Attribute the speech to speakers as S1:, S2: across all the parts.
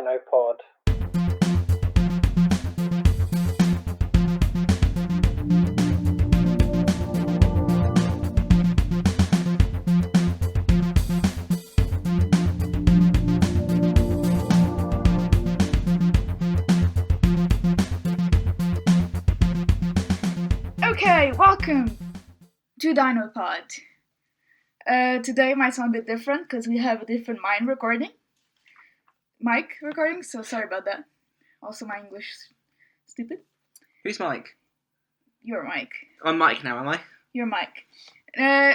S1: DinoPod.
S2: Okay, welcome to DinoPod. Today might sound a bit different because we have a different mic recording, so sorry about that. Also, my English is stupid.
S3: Who's Mike?
S2: Your mic.
S3: I'm Mike now, am I?
S2: Your mic.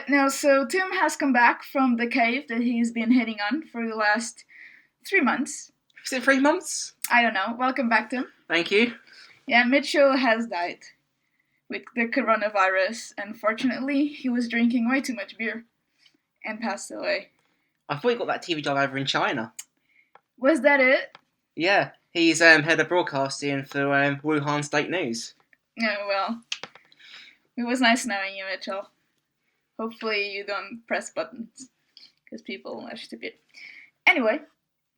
S2: No, so Tim has come back from the cave that he's been hitting on for the last 3 months.
S3: Is it 3 months?
S2: I don't know. Welcome back, Tim.
S3: Thank you.
S2: Yeah, Mitchell has died with the coronavirus. Unfortunately, he was drinking way too much beer and passed away.
S3: I thought he got that TV job over in China.
S2: Was that it?
S3: Yeah, he's head of broadcasting for Wuhan State News.
S2: Oh, well. It was nice knowing you, Mitchell. Hopefully you don't press buttons, because people are stupid. Anyway,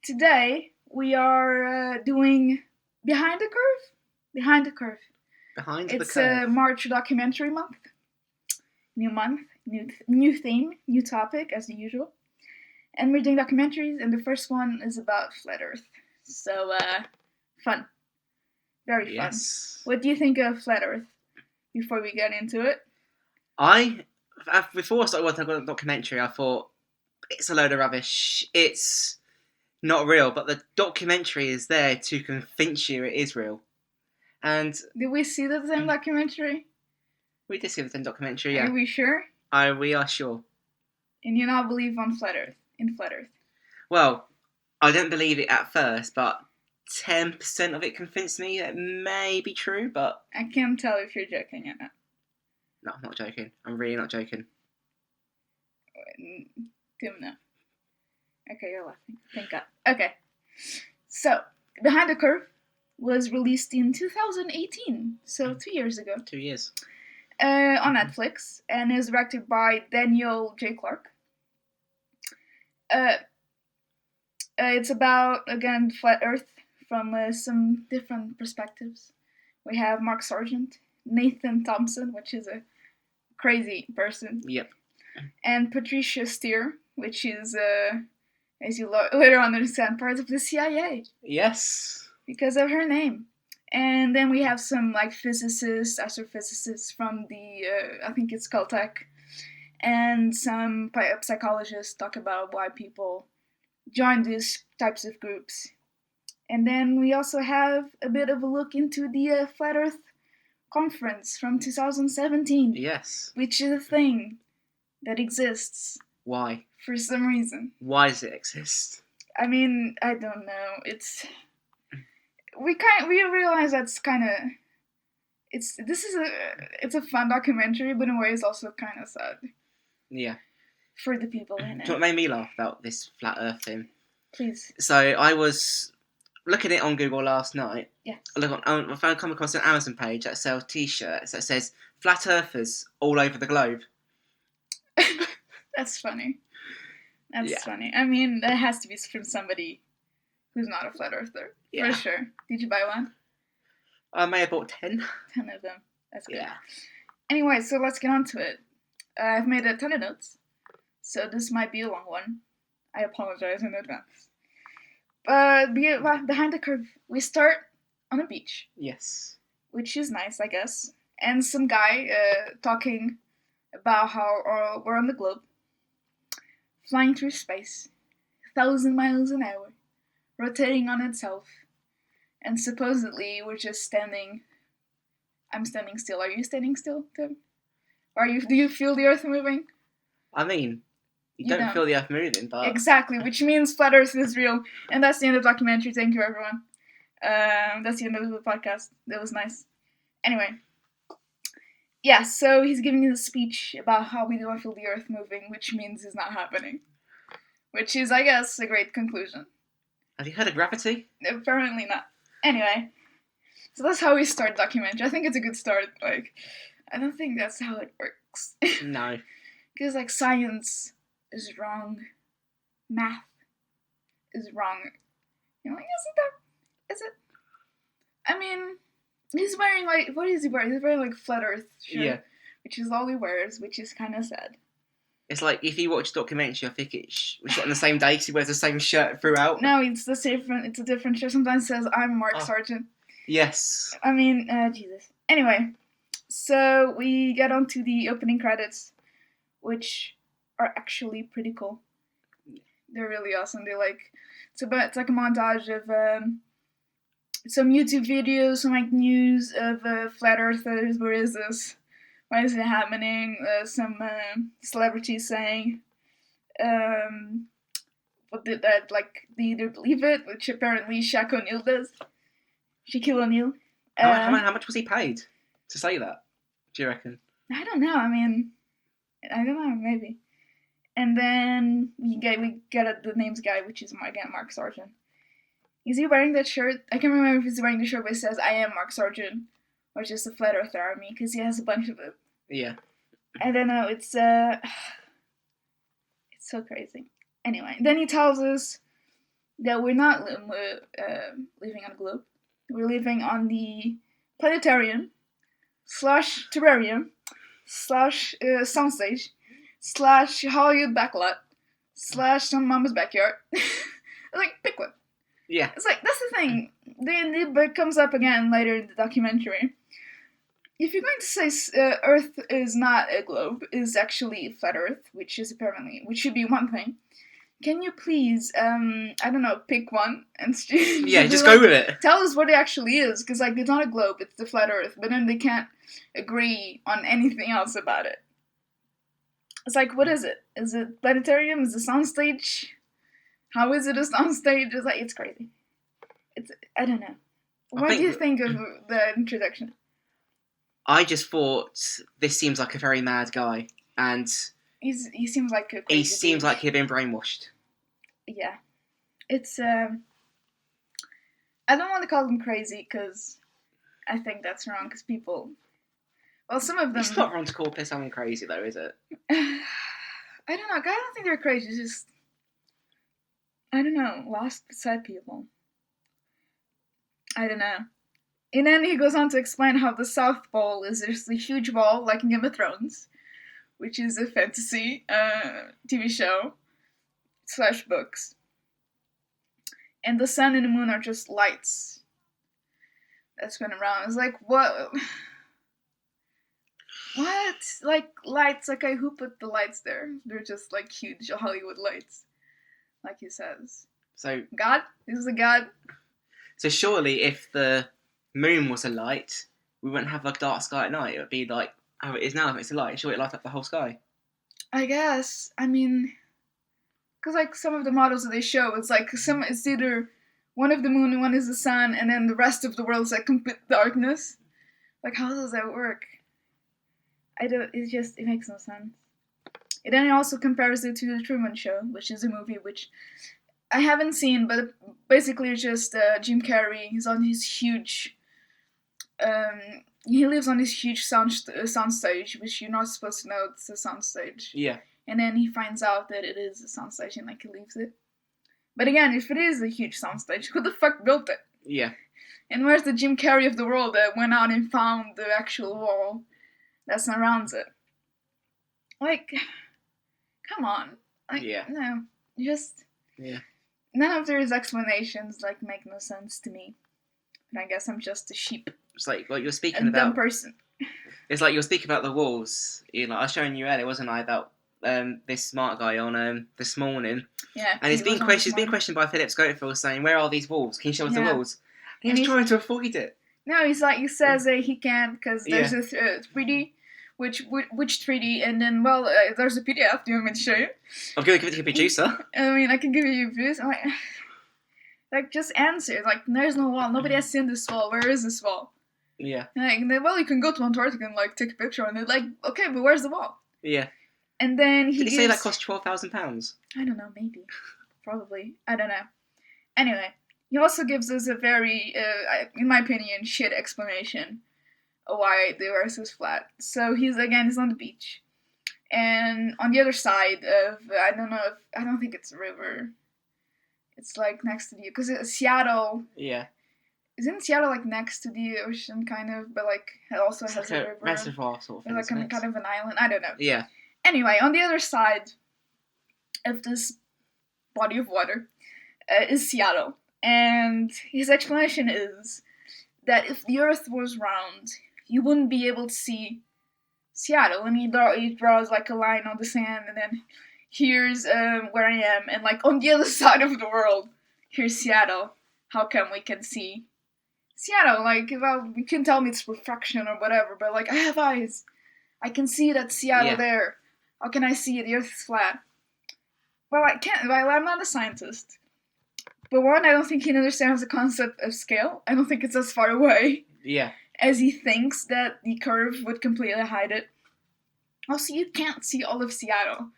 S2: today we are doing Behind the Curve? Behind the Curve.
S3: Behind the
S2: It's
S3: curve.
S2: a March documentary month. New month, new theme, new topic, as usual. And we're doing documentaries, and the first one is about Flat Earth. So, fun. Very fun.
S3: Yes.
S2: What do you think of Flat Earth, before we get into it?
S3: Before I started working on a documentary, I thought, it's a load of rubbish. It's not real, but the documentary is there to convince you it is real. And
S2: Did we see the same documentary?
S3: we did see the same documentary, yeah.
S2: Are we sure?
S3: We are sure.
S2: And you now believe in Flat Earth?
S3: Well, I didn't believe it at first, but 10% of it convinced me that it may be true, but...
S2: I can't tell if you're joking or not.
S3: No, I'm not joking. I'm really not joking.
S2: Tim, no. Okay, you're laughing. Thank God. Okay. So, Behind the Curve was released in 2018, so 2 years ago.
S3: 2 years.
S2: On Netflix, and is directed by Daniel J. Clark. It's about, again, Flat Earth from some different perspectives. We have Mark Sargent, Nathan Thompson, which is a crazy person.
S3: Yep.
S2: And Patricia Steere, which is, as you later understand, part of the CIA.
S3: Yes.
S2: Because of her name. And then we have some, physicists, astrophysicists from the, I think it's Caltech. And some psychologists talk about why people join these types of groups. And then we also have a bit of a look into the Flat Earth Conference from 2017.
S3: Yes.
S2: Which is a thing that exists.
S3: Why?
S2: For some reason.
S3: Why does it exist?
S2: I mean, I don't know. We realize that's kind of... It's a fun documentary, but in a way it's also kind of sad.
S3: Yeah.
S2: For the people in it.
S3: Do you know what made me laugh about this Flat Earth thing?
S2: Please.
S3: So I was looking at it on Google last night.
S2: Yes.
S3: I come across an Amazon page that sells T-shirts that says Flat Earthers all over the globe.
S2: That's funny. That's
S3: Yeah.
S2: funny. I mean, that has to be from somebody who's not a Flat Earther.
S3: Yeah.
S2: For sure. Did you buy one?
S3: I may have bought 10.
S2: 10 of them. That's good.
S3: Yeah.
S2: Anyway, so let's get on to it. I've made a ton of notes, so this might be a long one. I apologize in advance. But Behind the Curve, we start on a beach.
S3: Yes.
S2: Which is nice, I guess. And some guy talking about how we're on the globe, flying through space, 1,000 miles an hour, rotating on itself, and supposedly we're just standing. I'm standing still. Are you standing still, Tim? Do you feel the Earth moving?
S3: I mean, you
S2: You
S3: don't feel the Earth moving, but...
S2: Exactly, which means Flat Earth is real. And that's the end of the documentary. Thank you, everyone. That's the end of the podcast. That was nice. Anyway. Yeah, so he's giving you the speech about how we don't feel the Earth moving, which means it's not happening. Which is, I guess, a great conclusion.
S3: Have you heard of gravity?
S2: Apparently not. Anyway. So that's how we start documentary. I think it's a good start. I don't think that's how it works.
S3: No.
S2: Because, science is wrong. Math is wrong. You're like, is it? I mean, he's wearing like, what is he wearing? He's wearing like flat Earth shirt, which is all he wears, which is kind of sad.
S3: It's like if you watch a documentary, I think it was shot on the same day because he wears the same shirt throughout.
S2: No, it's a different shirt. Sometimes it says I'm Mark Sargent.
S3: Yes.
S2: I mean, Jesus. Anyway, so we get on to the opening credits, which are actually pretty cool. They're really awesome. It's like a montage of some YouTube videos, some like news of flat earthers. Where is this? Why is it happening? Some celebrities saying that they either believe it, which apparently Shaq O'Neal does. Shaquille O'Neal.
S3: How much was he paid to say that? Do you reckon?
S2: I don't know. I mean, I don't know. Maybe. And then we get at the names guy, which is again Mark Sargent. Is he wearing that shirt? I can't remember if he's wearing the shirt where it says "I am Mark Sargent" or just the Flat Earth Army, because he has a bunch of it.
S3: Yeah.
S2: I don't know. It's so crazy. Anyway, then he tells us that we're not living on a globe. We're living on the planetarium / terrarium / soundstage / Hollywood backlot / some mama's backyard. Like, pick one.
S3: Yeah.
S2: It's like, that's the thing. It comes up again later in the documentary. If you're going to say Earth is not a globe, is actually a flat Earth, which should be one thing, can you please, I don't know, pick one and
S3: just go with it.
S2: Tell us what it actually is, because like it's not a globe, it's the flat Earth, but then they can't agree on anything else about it. It's like, what is it? Is it planetarium? Is it soundstage? How is it a soundstage? It's like, it's crazy. I don't know. What do you think of the introduction?
S3: I just thought this seems like a very mad guy, and
S2: he seems like a crazy
S3: he seems like he'd been brainwashed.
S2: Yeah, it's I don't want to call him crazy because I think that's wrong. Because people, well, some of them.
S3: It's not wrong to call someone crazy, though, is it?
S2: I don't know. I don't think they're crazy. It's just I don't know, lost beside people. I don't know. And then he goes on to explain how the South Pole is this huge ball, like in Game of Thrones, which is a fantasy TV show / books. And the sun and the moon are just lights that spin around. It's like, what? What? Like, lights? Okay, who put the lights there? They're just like huge Hollywood lights, like he says.
S3: So
S2: God? This is a God?
S3: So surely if the moon was a light, we wouldn't have a dark sky at night. It would be like how it is now. If it's a light, surely it light up the whole sky.
S2: I guess. I mean, because like some of the models that they show, it's like it's either one of the moon and one is the sun, and then the rest of the world is like complete darkness. Like, how does that work? It makes no sense. And then he also compares it to the Truman Show, which is a movie which I haven't seen, but basically it's just Jim Carrey. He's on his huge. He lives on this huge soundstage, which you're not supposed to know it's a soundstage.
S3: Yeah.
S2: And then he finds out that it is a soundstage, and like he leaves it. But again, if it is a huge soundstage, who the fuck built it?
S3: Yeah.
S2: And where's the Jim Carrey of the world that went out and found the actual wall that surrounds it? Like, come on. Like,
S3: yeah.
S2: No, just.
S3: Yeah.
S2: None of their explanations like make no sense to me. And I guess I'm just a sheep.
S3: It's like you're speaking
S2: a
S3: about.
S2: Dumb person.
S3: It's like you're speaking about the walls. I was showing you earlier, wasn't I, about this smart guy on this morning.
S2: Yeah.
S3: And he's being questioned by Philip Schofield, saying, "Where are these walls? Can you show us the walls?" And he's trying to avoid it.
S2: No, he says he can't because there's a 3D. Which 3D, and then, there's a PDF. Do you want me to show you?
S3: I'm going to give it to your producer.
S2: I mean, I can give you a producer. I'm like, just answer. Like, there's no wall. Nobody has seen this wall. Where is this wall?
S3: Yeah.
S2: And then, you can go to Antarctica and, like, take a picture. And they're like, okay, but where's the wall?
S3: Yeah.
S2: And then
S3: Did he say that cost £12,000?
S2: I don't know, maybe. Probably. I don't know. Anyway, he also gives us a very, in my opinion, shit explanation why the Earth is flat. So he's on the beach, and on the other side of I don't think it's a river. It's like next to the, because Seattle.
S3: Yeah.
S2: Isn't Seattle like next to the ocean, kind of, but like it also
S3: It's
S2: has
S3: like
S2: a
S3: a
S2: river,
S3: reservoir sort of thing.
S2: like
S3: Isn't it?
S2: kind of an island. I don't know.
S3: Yeah.
S2: Anyway, on the other side of this body of water is Seattle, and his explanation is that if the Earth was round, you wouldn't be able to see Seattle, and he draws like a line on the sand, and then here's where I am, and like on the other side of the world, here's Seattle. How come we can see Seattle? Like, well, you can tell me it's refraction or whatever, but like I have eyes, I can see that Seattle there. How can I see it? The Earth is flat. Well, I can't. Well, I'm not a scientist. But one, I don't think he understands the concept of scale. I don't think it's as far away.
S3: Yeah.
S2: As he thinks that the curve would completely hide it. Also, you can't see all of Seattle.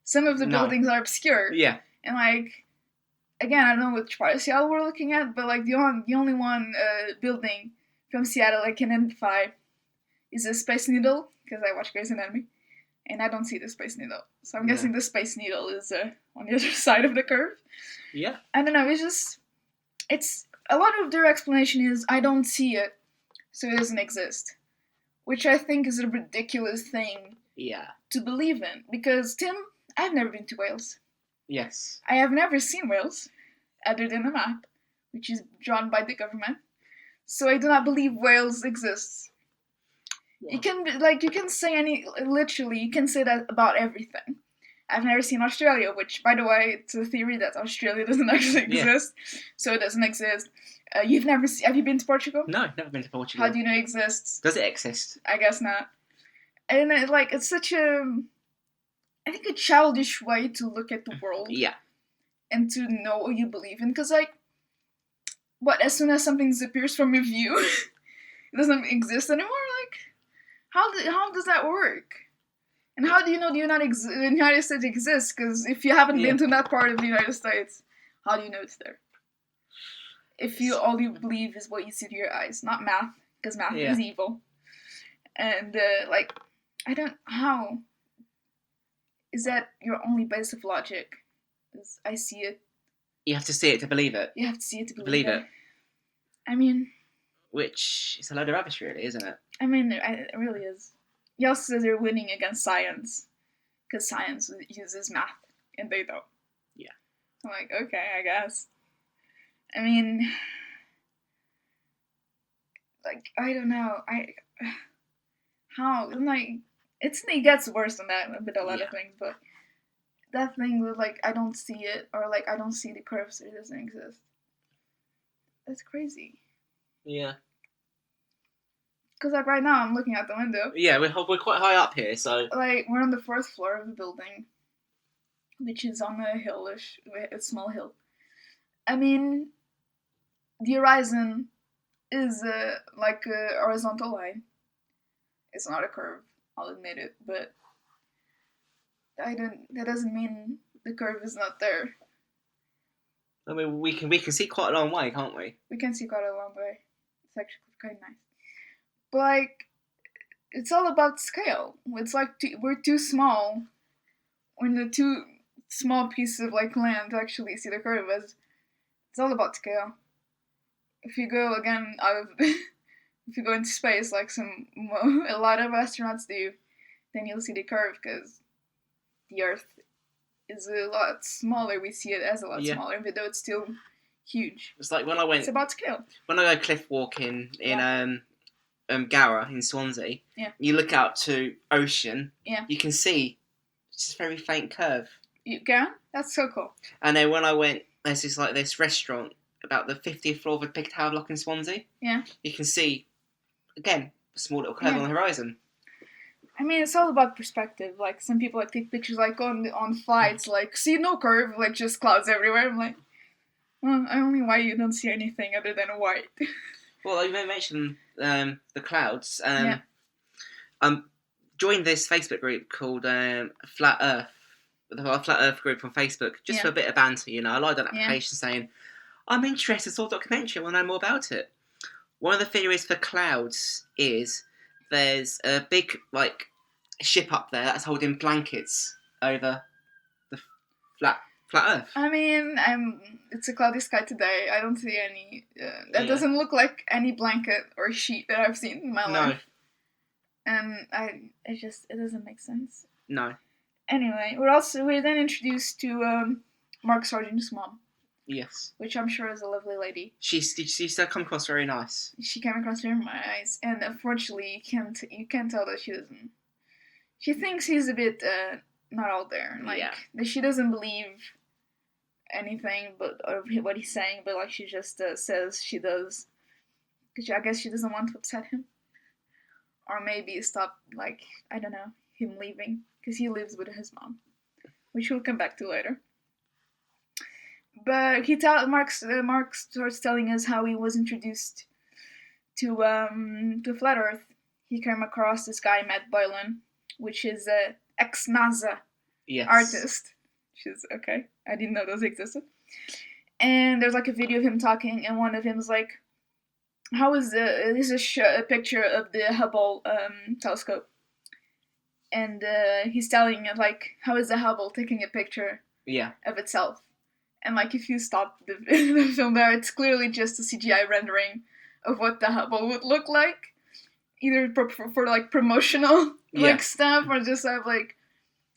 S2: Some of the buildings are obscure.
S3: Yeah.
S2: And like, again, I don't know which part of Seattle we're looking at, but like the only one building from Seattle I can identify is a Space Needle, because I watch Grey's Anatomy, and I don't see the Space Needle. So I'm guessing the Space Needle is on the other side of the curve.
S3: Yeah.
S2: I don't know, it's a lot of their explanation is, I don't see it, so it doesn't exist. Which I think is a ridiculous thing to believe in. Because, Tim, I've never been to Wales.
S3: Yes.
S2: I have never seen Wales, other than a map, which is drawn by the government. So I do not believe Wales exists. Yeah. You can say literally, you can say that about everything. I've never seen Australia, which, by the way, it's a theory that Australia doesn't actually exist, so it doesn't exist. Have you been to Portugal?
S3: No, never been to Portugal.
S2: How do you know it exists?
S3: Does it exist?
S2: I guess not. And it's such I think a childish way to look at the world.
S3: Yeah.
S2: And to know what you believe in, because as soon as something disappears from your view, it doesn't exist anymore. Like, how does that work? And how do you know the United States exists? Because if you haven't been to that part of the United States, how do you know it's there? If all you believe is what you see to your eyes, not math, because math is evil. And how is that your only base of logic? Is I see it.
S3: You have to see it to believe it.
S2: You have to see it to believe it. I mean,
S3: which is a load of rubbish, really, isn't it?
S2: I mean, it really is. He also says they're winning against science, because science uses math, and they don't.
S3: Yeah.
S2: I'm like, okay, I guess. I mean, like, I don't know. It gets worse than that with a lot of things, but that thing with, like, I don't see it, or, like, I don't see the curve, so it doesn't exist. That's crazy.
S3: Yeah.
S2: Because, like, right now I'm looking out the window.
S3: Yeah, we're quite high up here, so...
S2: Like, we're on the 4th floor of the building, which is on a hillish, a small hill. I mean, the horizon is, like a horizontal line. It's not a curve, I'll admit it, but that doesn't mean the curve is not there.
S3: I mean, we can see quite a long way, can't we?
S2: We can see quite a long way. It's actually quite nice. But, like, it's all about scale. It's like we're too small. We're in the too small piece of, like, land to actually see the curve. It's all about scale. If you go, again, if you go into space, like a lot of astronauts do, then you'll see the curve, because the Earth is a lot smaller. We see it as a lot smaller, even though it's still huge.
S3: It's like it's
S2: about scale.
S3: When I go cliff walking in Gower in Swansea, you look out to ocean, you can see just a very faint curve.
S2: You can? That's so cool.
S3: And then when I went, there's this restaurant about the 50th floor of a big tower block in Swansea.
S2: Yeah.
S3: You can see, again, a small little curve on the horizon.
S2: I mean, it's all about perspective. Like, some people take pictures on flights, like, see no curve, like just clouds everywhere. I'm like, well, I don't know why you don't see anything other than white.
S3: Well, you mentioned the clouds. Joined this Facebook group called Flat Earth, the Flat Earth group on Facebook, just for a bit of banter. I logged an application saying, I'm interested, saw a documentary, I want to know more about it. One of the theories for clouds is there's a big, like, ship up there that's holding blankets over the Flat Earth.
S2: I mean, it's a cloudy sky today. I don't see any. That doesn't look like any blanket or sheet that I've seen in my life. And it doesn't make sense.
S3: No.
S2: Anyway, we're then introduced to Mark Sargent's mom.
S3: Yes.
S2: Which I'm sure is a lovely lady.
S3: She's come across very nice.
S2: She came across very nice, and unfortunately, you can't tell that she doesn't. She thinks he's a bit not out there, that she doesn't believe anything of what he's saying, but she just says she does, because I guess she doesn't want to upset him, or maybe stop I don't know, him leaving, because he lives with his mom, which we'll come back to later. But Mark starts telling us how he was introduced to Flat Earth. He came across this guy, Matt Boylan, which is an ex-NASA artist. Which is okay. I didn't know those existed. And there's a video of him talking, and one of him is "How is this is a picture of the Hubble telescope?" And he's telling it how is the Hubble taking a picture of itself? And if you stop the film there, it's clearly just a CGI rendering of what the Hubble would look like, either for promotional stuff, or just have I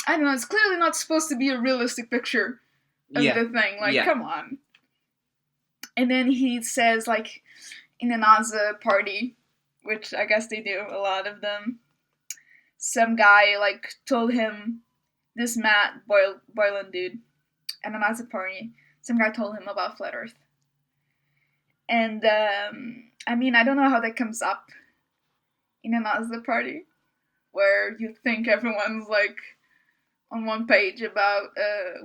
S2: don't know. It's clearly not supposed to be a realistic picture of the thing. Come on. And then he says in a NASA party, which I guess they do, a lot of them, some guy told him, this Matt Boylan dude, at a NASA party, some guy told him about Flat Earth. And I mean, I don't know how that comes up in a NASA party, where you think everyone's on one page about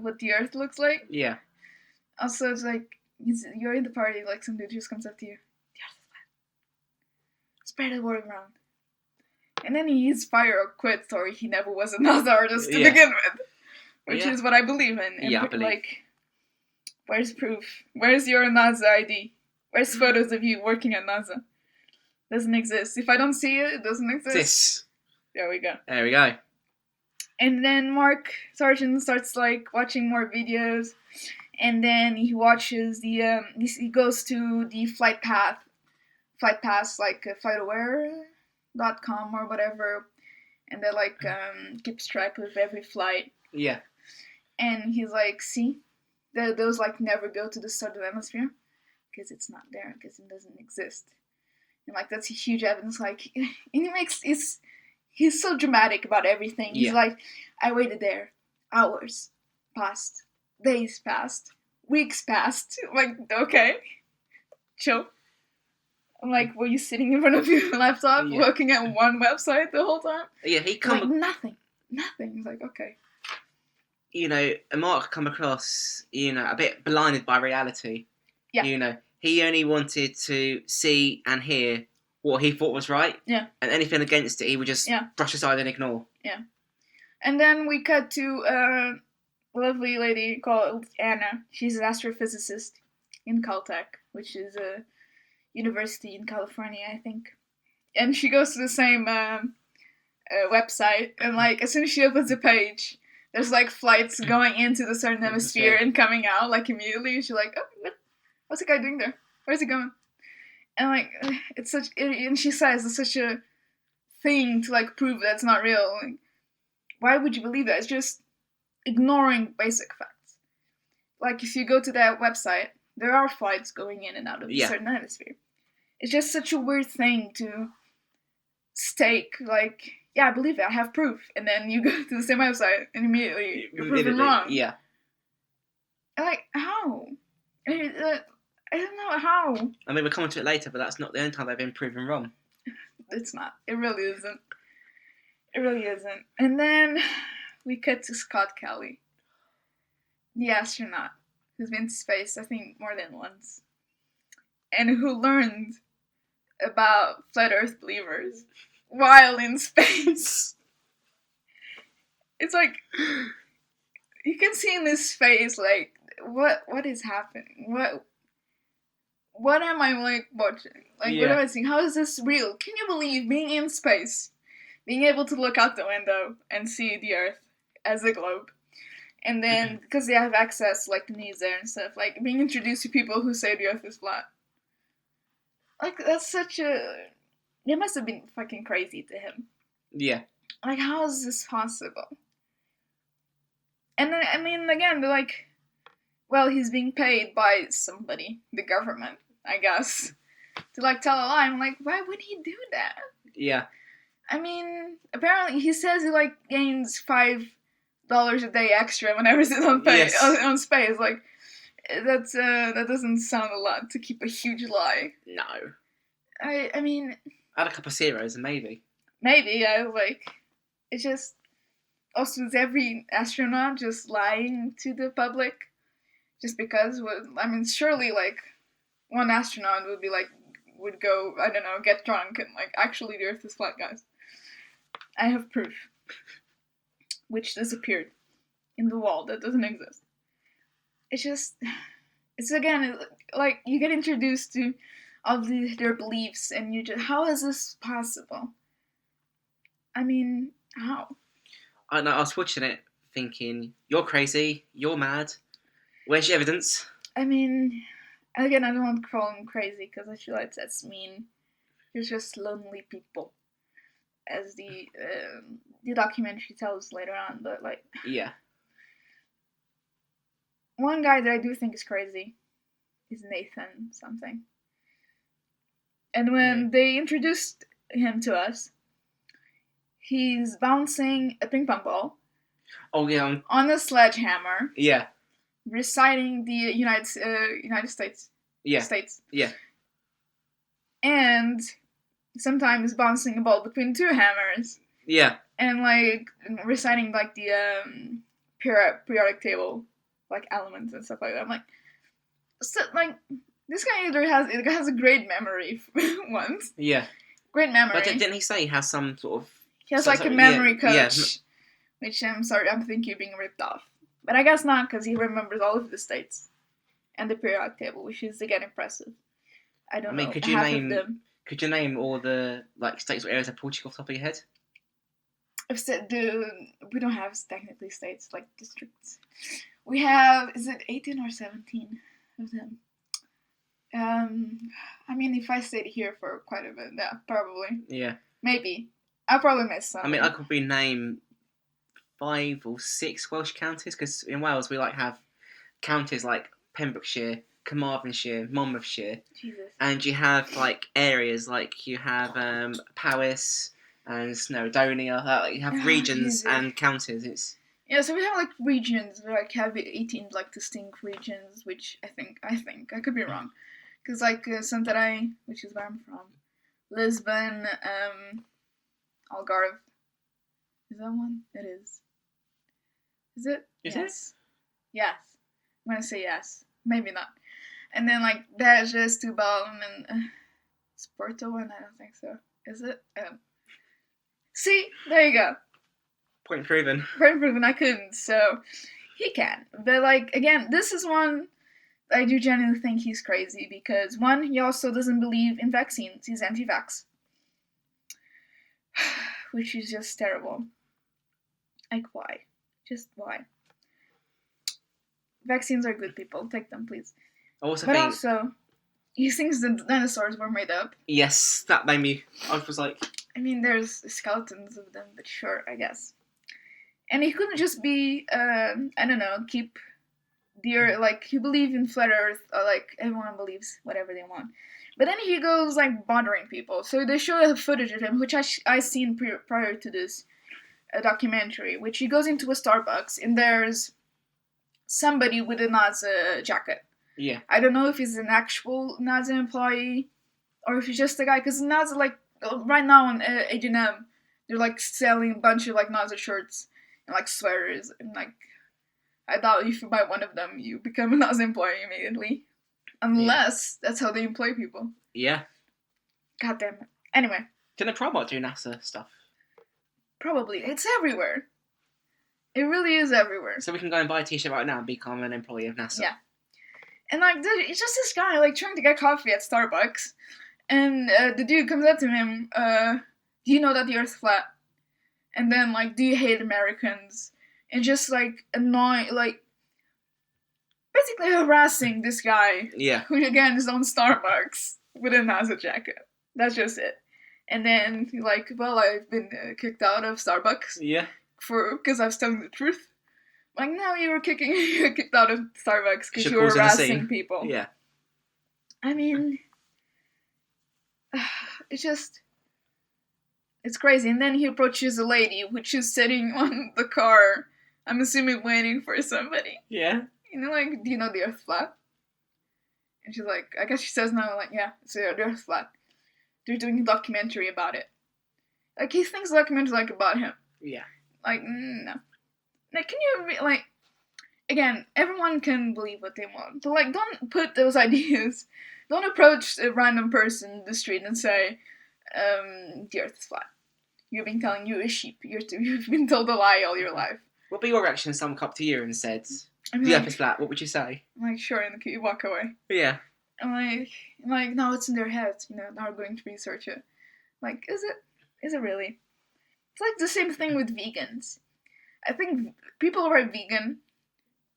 S2: what the Earth looks like.
S3: Yeah.
S2: Also, it's you're in the party, some dude just comes up to you. The Earth is flat. Spread the word around. And then he's fired or quits, or he never was a NASA artist to begin with. Which is what I believe in. And
S3: I believe.
S2: Where's proof? Where's your NASA ID? Where's photos of you working at NASA? Doesn't exist. If I don't see it, it doesn't exist. There we go. And then Mark Sargent starts watching more videos, and then he watches the he goes to the flight pass flightaware.com or whatever, and they keeps track of every flight.
S3: Yeah.
S2: And he's see, those never go to the southern hemisphere because it's not there, because it doesn't exist. And that's a huge evidence. And he's so dramatic about everything. He's I waited there, hours passed, days passed, weeks passed. Okay, chill. I'm were you sitting in front of your laptop looking at one website the whole time?
S3: Yeah, he
S2: nothing. He's okay.
S3: Mark come across, a bit blinded by reality. Yeah. He only wanted to see and hear what he thought was right.
S2: Yeah.
S3: And anything against it, he would just brush aside and ignore.
S2: Yeah. And then we cut to a lovely lady called Anna. She's an astrophysicist in Caltech, which is a university in California, I think. And she goes to the same website, and as soon as she opens the page, there's flights going into the southern hemisphere and coming out immediately. She's oh, what's the guy doing there? Where's he going? And it's such, and she says it's such a thing to prove that it's not real. Why would you believe that? It's just ignoring basic facts. If you go to that website, there are flights going in and out of the southern hemisphere. It's just such a weird thing to stake. I believe it. I have proof. And then you go to the same website and immediately you're proven wrong.
S3: Yeah.
S2: How? I don't know how.
S3: I mean, we'll come to it later, but that's not the only time they've been proven wrong.
S2: It's not. It really isn't. And then we cut to Scott Kelly, the astronaut who's been to space, I think, more than once, and who learned about flat Earth believers while in space. It's you can see in his face, what is happening? What am I watching? What am I seeing? How is this real? Can you believe being in space, being able to look out the window and see the Earth as a globe, And then, because they have access, like, the news there and stuff, like, being introduced to people who say the Earth is flat. Like, that's such a... It must have been fucking crazy to him.
S3: Yeah.
S2: Like, how is this possible? And then, I mean, again, they're like, well, he's being paid by somebody, the government, I guess, to, like, tell a lie. I'm like, why would he do that?
S3: Yeah.
S2: I mean, apparently he says he, like, gains $5 a day extra whenever he's on space. Like, that doesn't sound a lot to keep a huge lie.
S3: No.
S2: I mean...
S3: Add a couple of zeros and maybe.
S2: Maybe, yeah, like, it's just... Also, is every astronaut just lying to the public? Just because? I mean, surely, like, one astronaut would be, like, would go, I don't know, get drunk and, like, actually the Earth is flat, guys. I have proof. Which disappeared in the wall that doesn't exist. It's just... It's, again, like, you get introduced to all their beliefs and you just... How is this possible? I mean, how?
S3: I know, I was watching it thinking, you're crazy, you're mad, where's your evidence?
S2: I mean, again, I don't want to call them crazy because I feel like that's mean. They're just lonely people, as the documentary tells later on, but like...
S3: Yeah.
S2: One guy that I do think is crazy is Nathan something. And when they introduced him to us, he's bouncing a ping pong ball.
S3: Oh, yeah.
S2: On a sledgehammer.
S3: Yeah.
S2: Reciting the United States.
S3: Yeah.
S2: States.
S3: Yeah.
S2: And sometimes bouncing a ball between two hammers.
S3: Yeah.
S2: And, like, reciting, like, the periodic table, like, elements and stuff like that. I'm like, so, like, this guy either has a great memory, once.
S3: Yeah.
S2: Great memory.
S3: But didn't he say he has some sort of...
S2: He has, like, a memory coach, which I'm sorry, I'm thinking you're being ripped off. But I guess not, because he remembers all of the states and the periodic table, which is, again, impressive. I don't know,
S3: could you name all the, like, states or areas of Portugal off the top of your head?
S2: We don't have, technically, states, like, districts. We have, is it 18 or 17 of them? I mean, if I stayed here for quite a bit, yeah, probably.
S3: Yeah.
S2: Maybe. I'll probably miss some.
S3: I mean, I could probably name 5 or 6 Welsh counties, because in Wales we, like, have counties like Pembrokeshire, Carmarthenshire, Monmouthshire.
S2: Jesus.
S3: And you have, like, areas, like, you have Powys and Snowdonia, you have regions and counties.
S2: Yeah, so we have, like, regions, we, like, have 18, like, distinct regions, which I think, I could be wrong. Because, like, Santarém, which is where I'm from, Lisbon, Algarve. Is that one? It is. Is it?
S3: Is
S2: it? Yes. I'm gonna say yes. Maybe not. And then, like, Beja, Setúbal, and then it's Porto one? I don't think so. Is it? I don't. See? There you go.
S3: Point proven.
S2: Point proven, I couldn't, so he can. But, like, again, this is one I do genuinely think he's crazy because, one, he also doesn't believe in vaccines. He's anti-vax. Which is just terrible. Like, why? Just why? Vaccines are good, people. Take them, please. Also, he thinks the dinosaurs were made up.
S3: Yes, that made me... I was like...
S2: I mean, there's skeletons of them, but sure, I guess. And he couldn't just be, I don't know, keep the Earth, like, he believed in flat Earth, or, like, everyone believes whatever they want. But then he goes, like, bothering people. So they show footage of him, which I seen prior to this documentary, which he goes into a Starbucks, and there's somebody with a NASA jacket.
S3: Yeah.
S2: I don't know if he's an actual NASA employee, or if he's just a guy, because NASA, like, right now on H&M, they're, like, selling a bunch of, like, NASA shirts and, like, sweaters, and, like, I doubt if you buy one of them, you become a NASA employee immediately. Unless that's how they employ people.
S3: Yeah.
S2: God damn it. Anyway.
S3: Can a robot do NASA stuff?
S2: Probably. It's everywhere. It really is everywhere.
S3: So we can go and buy a t-shirt right now and become an employee of NASA.
S2: Yeah. And, like, it's just this guy, like, trying to get coffee at Starbucks. And the dude comes up to him, do you know that the Earth's flat? And then, like, do you hate Americans? and just like annoying, like basically harassing this guy.
S3: Yeah.
S2: Who again is on Starbucks with a NASA jacket. That's just it. And then like, well, I've been kicked out of Starbucks.
S3: Yeah.
S2: Because I've told the truth. Like, no, you were kicked out of Starbucks because you were harassing people.
S3: Yeah.
S2: I mean, it's crazy. And then he approaches a lady, which is sitting on the car, I'm assuming waiting for somebody.
S3: Yeah.
S2: You know, like, do you know the Earth's flat? And she's like, I guess she says no, like, yeah, it's the Earth's flat. They're doing a documentary about it. Like, he thinks the documentary like about him.
S3: Yeah.
S2: Like, no. Like, can you, like, again, everyone can believe what they want. But, like, don't put those ideas, don't approach a random person in the street and say, the Earth is flat. You've been telling you a sheep. You've been told a lie all your life.
S3: What would be your reaction if someone come up to you and said, the Earth is flat? What would you say?
S2: I'm like, sure, and you walk away.
S3: Yeah.
S2: I'm like, no, it's in their heads. You know, they're going to research it. Like, is it? Is it really? It's like the same thing with vegans. I think people who are vegan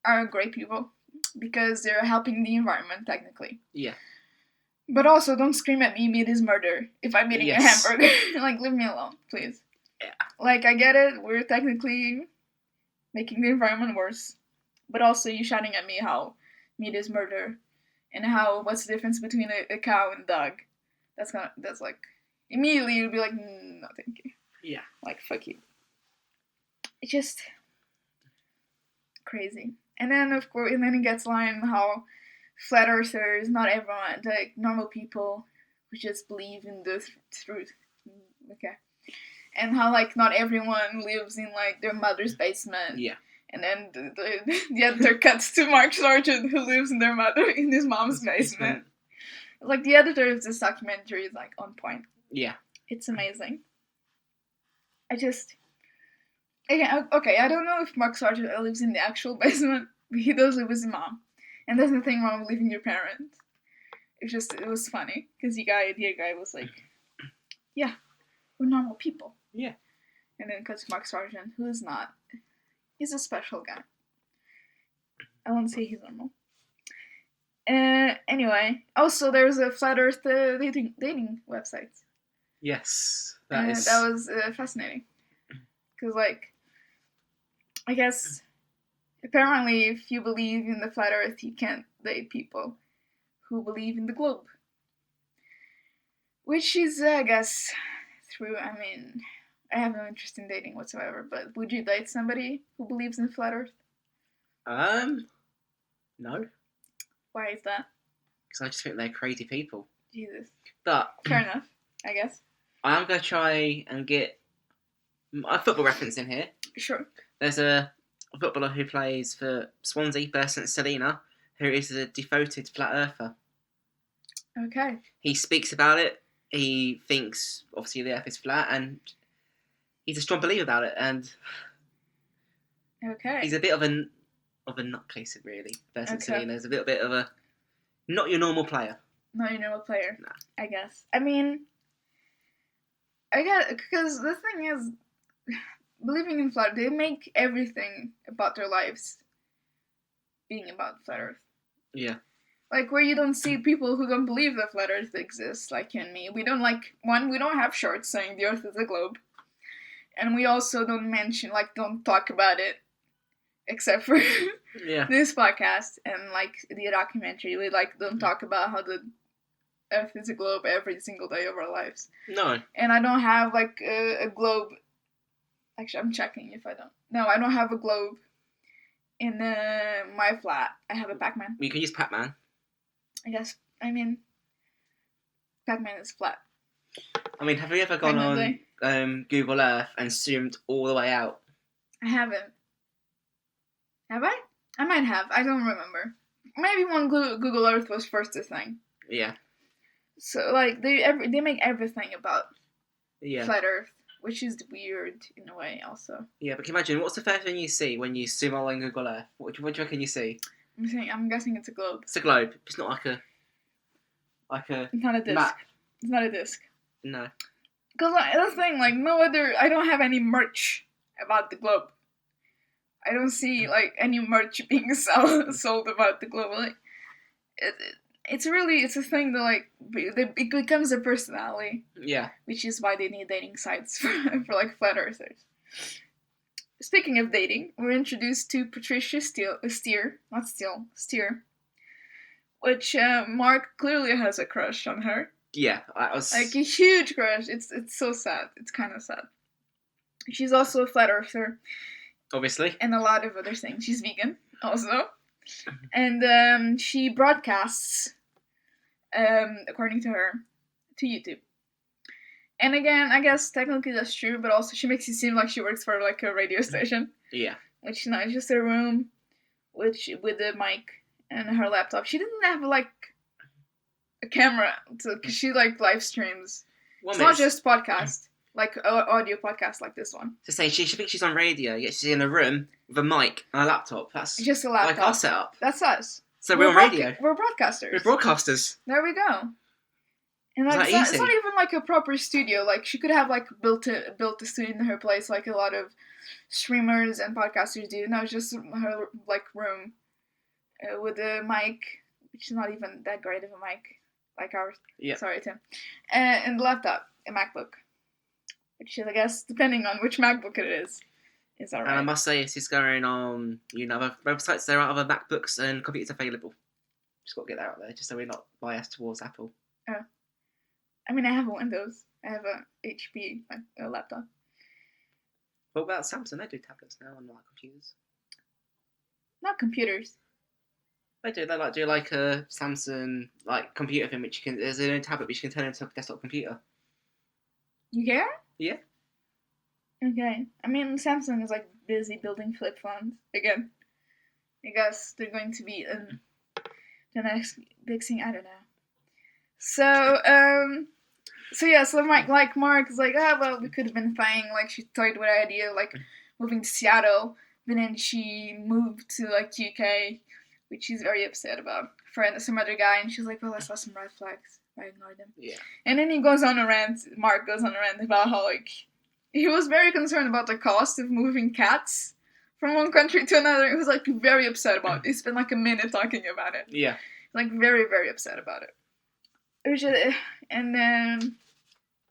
S2: are great people because they're helping the environment, technically.
S3: Yeah.
S2: But also, don't scream at me, meat is murder, if I'm eating a hamburger. Like, leave me alone, please.
S3: Yeah.
S2: Like, I get it, we're technically making the environment worse. But also, you shouting at me how meat is murder, and how, what's the difference between a cow and a dog? That's like, immediately you'd be like, no, thank you.
S3: Yeah.
S2: Like, fuck you. It's just crazy. And then, of course, and then it gets line how flat earthers, not everyone, like normal people who just believe in the truth. Okay. And how, like, not everyone lives in, like, their mother's basement.
S3: Yeah.
S2: And then the editor cuts to Mark Sargent, who lives in his mom's basement. Like, the editor of this documentary is, like, on point.
S3: Yeah.
S2: It's amazing. Okay, I don't know if Mark Sargent lives in the actual basement, but he does live with his mom. And there's nothing wrong with leaving your parents. It was funny, because the idea guy was like, yeah, we're normal people.
S3: Yeah.
S2: And then cuts to Mark Sargent, who is not. He's a special guy. I won't say he's normal. Anyway, also there's a flat earth dating website.
S3: Yes.
S2: That was fascinating. Because, like, I guess, apparently if you believe in the flat earth, you can't date people who believe in the globe. Which is, I guess, true. I mean, I have no interest in dating whatsoever, but would you date somebody who believes in flat earth?
S3: No.
S2: Why is that?
S3: Because I just think they're crazy people.
S2: Jesus.
S3: But
S2: fair enough, I guess.
S3: I am going to try and get a football reference in here.
S2: Sure.
S3: There's a footballer who plays for Swansea, St Selena, who is a devoted flat earther.
S2: Okay.
S3: He speaks about it. He thinks, obviously, the earth is flat, and he's a strong believer about it. And
S2: okay,
S3: he's a bit of a nutcase, really. St Selena is a little bit of a not your normal player.
S2: Not your normal player.
S3: No.
S2: I guess. I mean, I get it, because the thing is, believing in flat, they make everything about their lives being about flat earth.
S3: Yeah.
S2: Like, where you don't see people who don't believe that flat earth exists, like you and me. We don't, we don't have shorts saying the earth is a globe. And we also don't talk about it, except for this podcast and, the documentary. We, don't talk about how the earth is a globe every single day of our lives.
S3: No.
S2: And I don't have, a globe. Actually, I'm checking if I don't. No, I don't have a globe in my flat. I have a Pac-Man.
S3: You can use Pac-Man.
S2: I guess. I mean, Pac-Man is flat.
S3: I mean, have you ever gone on Google Earth and zoomed all the way out?
S2: I haven't. Have I? I might have. I don't remember. Maybe when Google Earth was first a thing.
S3: Yeah.
S2: So, they make everything about flat Earth, which is weird in a way, also.
S3: Yeah, but can you imagine, what's the first thing you see when you zoom all on Google Earth? What do you reckon you see?
S2: I'm guessing it's a globe.
S3: It's a globe. It's not like a
S2: It's not a disc.
S3: map.
S2: It's not a disc.
S3: No.
S2: Because the thing, no other... I don't have any merch about the globe. I don't see like any merch being sold about the globe. Like, it's a thing that like it becomes a personality.
S3: Yeah.
S2: Which is why they need dating sites for like flat earthers. Speaking of dating, we're introduced to Patricia Steere, which Mark clearly has a crush on her.
S3: Yeah, I was
S2: like a huge crush. It's so sad. It's kind of sad. She's also a flat earther,
S3: obviously,
S2: and a lot of other things. She's vegan also, and she broadcasts, according to her, to YouTube. And again, I guess technically that's true, but also she makes it seem like she works for like a radio station.
S3: Yeah.
S2: Which it's just a room with the mic and her laptop. She didn't have like a camera because she like live streams. It's not just podcast, like audio podcast like this one.
S3: To say she thinks she's on radio, yet she's in a room with a mic and a laptop. That's
S2: just a laptop.
S3: Like our setup.
S2: That's us.
S3: So we're on radio.
S2: We're broadcasters.
S3: We're broadcasters.
S2: There we go. And like, it's not even like a proper studio. Like she could have like built a studio in her place, like a lot of streamers and podcasters do. No, it's just her like room with a mic, which is not even that great of a mic, like ours.
S3: Yeah.
S2: Sorry, Tim. And the laptop, a MacBook, which is, I guess, depending on which MacBook it is that right?
S3: And I must say, this is going on, websites. There are other MacBooks and computers available. Just got to get that out there, just so we're not biased towards Apple.
S2: Oh. I mean, I have a Windows. I have a HP laptop.
S3: What about Samsung? They do tablets now and like computers.
S2: Not computers.
S3: They do. They like do like a Samsung like computer thing, which you can. There's a tablet which you can turn into a desktop computer.
S2: You care?
S3: Yeah.
S2: Okay. I mean, Samsung is like busy building flip phones again. I guess they're going to be the next big thing. I don't know. So Mark is like, well, we could have been fine. Like, she toyed with the idea of, like, moving to Seattle, but then she moved to, like, UK, which she's very upset about, for some other guy, and she's like, well, I saw some red flags. I ignored them.
S3: Yeah.
S2: And then Mark goes on a rant about how, like, he was very concerned about the cost of moving cats from one country to another. He was, like, very upset about it. He spent, like, a minute talking about it.
S3: Yeah.
S2: Like, very, very upset about it. And then,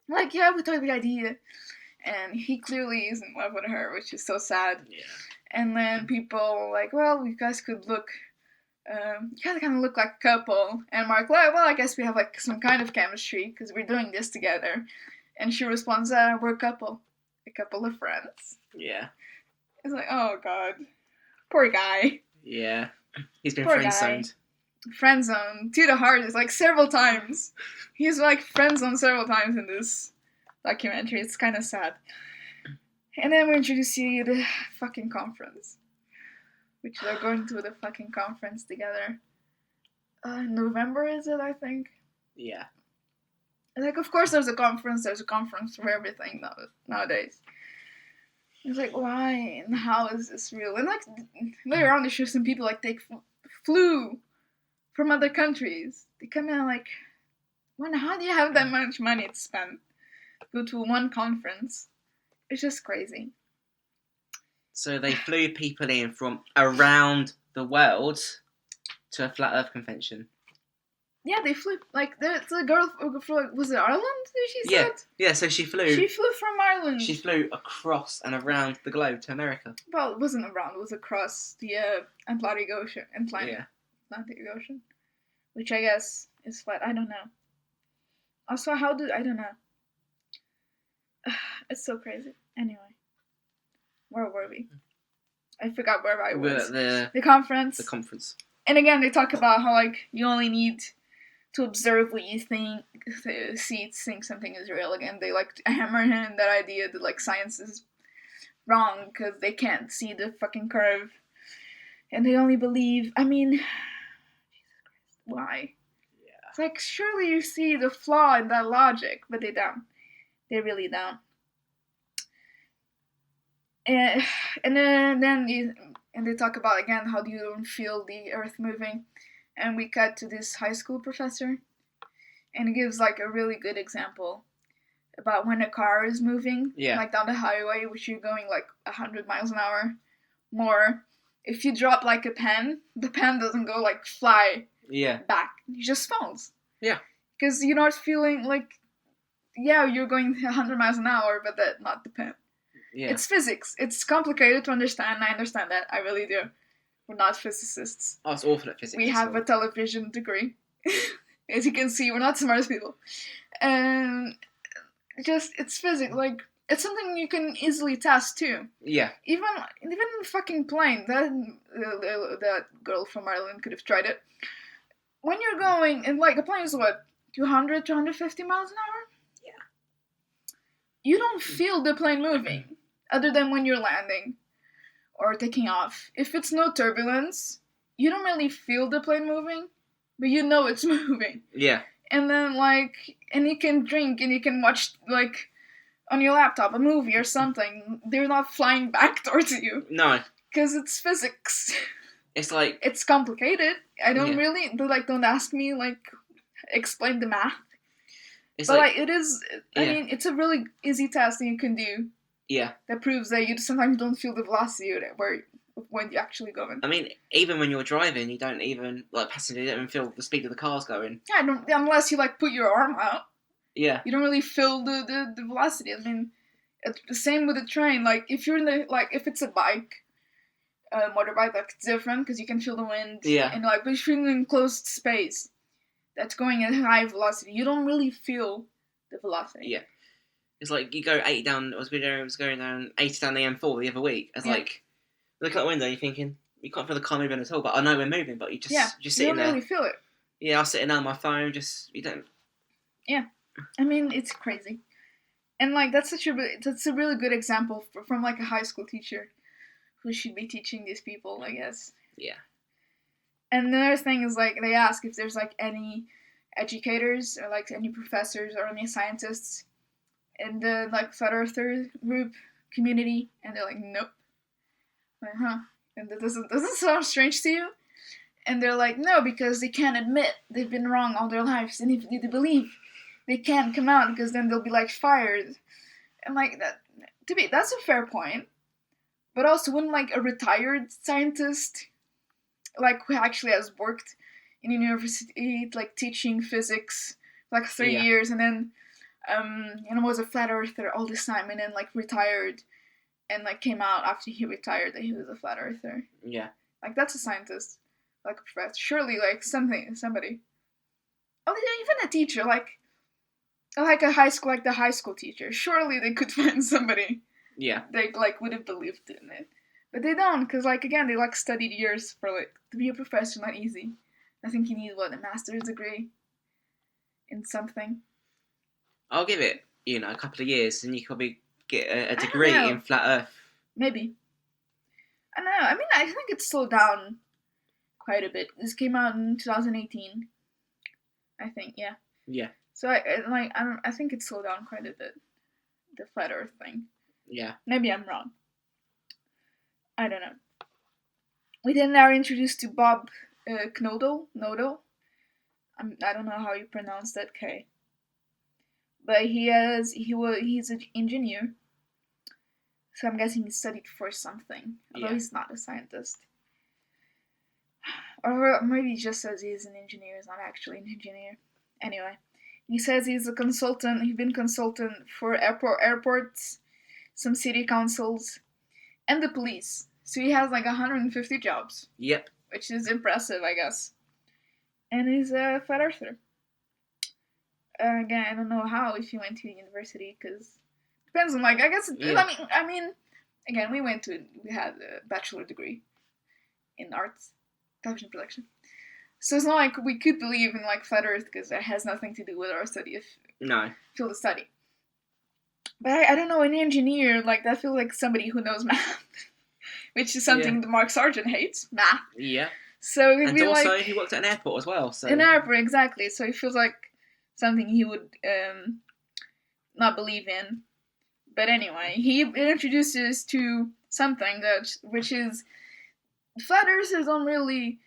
S2: like, yeah, we took the idea, and he clearly is in love with her, which is so sad.
S3: Yeah.
S2: And then people like, well, you guys could look, you guys kind of look like a couple. And Mark, well, I guess we have like some kind of chemistry because we're doing this together. And she responds, we're a couple of friends.
S3: Yeah.
S2: It's like, oh god, poor guy.
S3: Yeah, he's been friend-zoned.
S2: Friend-zoned to the heart is like several times. He's like friend-zoned several times in this documentary. It's kind of sad. And then we introduce you to the fucking conference, which they're going to the fucking conference together. November is it? I think.
S3: Yeah.
S2: Like, of course, there's a conference. There's a conference for everything nowadays. It's like, why and how is this real? And like later on, they show some people like they flew from other countries. They come in like, how do you have that much money to spend? Go to one conference. It's just crazy.
S3: So they flew people in from around the world to a flat Earth convention.
S2: Yeah, they flew. Like, the girl flew, was it Ireland, she said?
S3: Yeah, so she flew.
S2: She flew from Ireland.
S3: She flew across and around the globe to America.
S2: Well, it wasn't around, it was across the Atlantic Ocean. Atlantic Ocean. Which I guess is flat. I don't know. Also, I don't know. It's so crazy. Anyway. Where were we? I forgot where I was. The conference.
S3: The conference.
S2: And again, they talk about how, like, you only need to observe what you think, think something is real. Again, they, like, hammer in that idea that, like, science is wrong because they can't see the fucking curve. And they only believe, I mean, Jesus Christ, why? Yeah. It's like, surely you see the flaw in that logic, but they don't. They really don't. And they talk about, again, how do you don't feel the earth moving. And we cut to this high school professor. And he gives, like, a really good example about when a car is moving.
S3: Yeah.
S2: Like, down the highway, which you're going, like, 100 miles an hour. more. If you drop like a pen, the pen doesn't go like fly back. It just falls.
S3: Yeah.
S2: Because you're not feeling like, you're going 100 miles an hour, but that's not the pen.
S3: Yeah.
S2: It's physics. It's complicated to understand. I understand that. I really do. We're not physicists.
S3: I was awful at physics.
S2: We have a television degree. As you can see, we're not the smartest people. It's physics. Like, it's something you can easily test too.
S3: Yeah.
S2: Even in a fucking plane, that girl from Ireland could have tried it. When you're going, and like a plane is what, 200, 250 miles an hour?
S3: Yeah.
S2: You don't feel the plane moving, other than when you're landing or taking off. If it's no turbulence, you don't really feel the plane moving, but you know it's moving.
S3: Yeah.
S2: And then and you can drink and you can watch on your laptop a movie or something. They're not flying back towards you.
S3: No.
S2: Because it's physics.
S3: It's like...
S2: It's complicated. I don't really... Don't ask me, explain the math. It is... I mean, it's a really easy test that you can do.
S3: Yeah.
S2: That proves that you sometimes don't feel the velocity when you're actually going.
S3: I mean, even when you're driving, you don't even... passengers don't even feel the speed of the car's going.
S2: Yeah, unless you, put your arm out.
S3: Yeah.
S2: You don't really feel the velocity. I mean, it's the same with a train. If you're in if it's a bike... motorbike, it's different because you can feel the wind.
S3: Yeah.
S2: And but if you're in an enclosed space that's going at high velocity, you don't really feel the velocity.
S3: Yeah. It's like you go 80 down. I was going down 80 down the M4 the other week. It's like look out the window, you're thinking you can't feel the car moving at all. But I know we're moving, but just sitting there.
S2: You don't really feel it.
S3: Yeah, I was sitting on my phone. You don't.
S2: Yeah, I mean it's crazy, and that's a really good example from a high school teacher. Who should be teaching these people, I guess. Yeah. And another thing is, they ask if there's, any educators or, any professors or any scientists in the, Flat Earther group community. And they're like, nope. I'm like, huh. And that doesn't sound strange to you? And they're like, no, because they can't admit they've been wrong all their lives. And if they believe they can't come out because then they'll be, fired. And, that's a fair point. But also, when, a retired scientist, who actually has worked in university, teaching physics, 3 years, and then, was a flat earther all this time, and then, retired, and, came out after he retired that he was a flat earther.
S3: Yeah.
S2: That's a scientist, a professor. Surely, somebody. Oh, even a teacher, a high school, the high school teacher. Surely they could find somebody.
S3: Yeah.
S2: They, would have believed in it. But they don't, because, again, they, studied years for, to be a professor, not easy. I think you need, a master's degree in something.
S3: I'll give it, a couple of years, and you could probably get a degree in flat Earth.
S2: Maybe. I don't know. I mean, I think it's slowed down quite a bit. This came out in 2018. I think, yeah.
S3: Yeah.
S2: So, I think it's slowed down quite a bit. The flat Earth thing.
S3: Yeah.
S2: Maybe I'm wrong. I don't know. We then are introduced to Bob Knodel. I don't know how you pronounce that K. But he's an engineer. So I'm guessing he studied for something. Although he's not a scientist. Or maybe he just says he's an engineer. He's not actually an engineer. Anyway. He says he's a consultant. He's been consultant for airports, some city councils, and the police. So he has 150 jobs.
S3: Yep.
S2: Which is impressive, I guess. And he's a flat earther. Again, I don't know how if he went to university, because depends on I guess. Yeah. I mean, again, we had a bachelor degree in arts, television production. So it's not like we could believe in flat Earth because it has nothing to do with our study field of study. But I don't know, an engineer that feels like somebody who knows math, which is something that Mark Sargent hates, math.
S3: Yeah.
S2: So
S3: and also he worked at an airport as well. So
S2: an airport, exactly. So it feels like something he would not believe in. But anyway, he introduces to something which is flat earthers don't really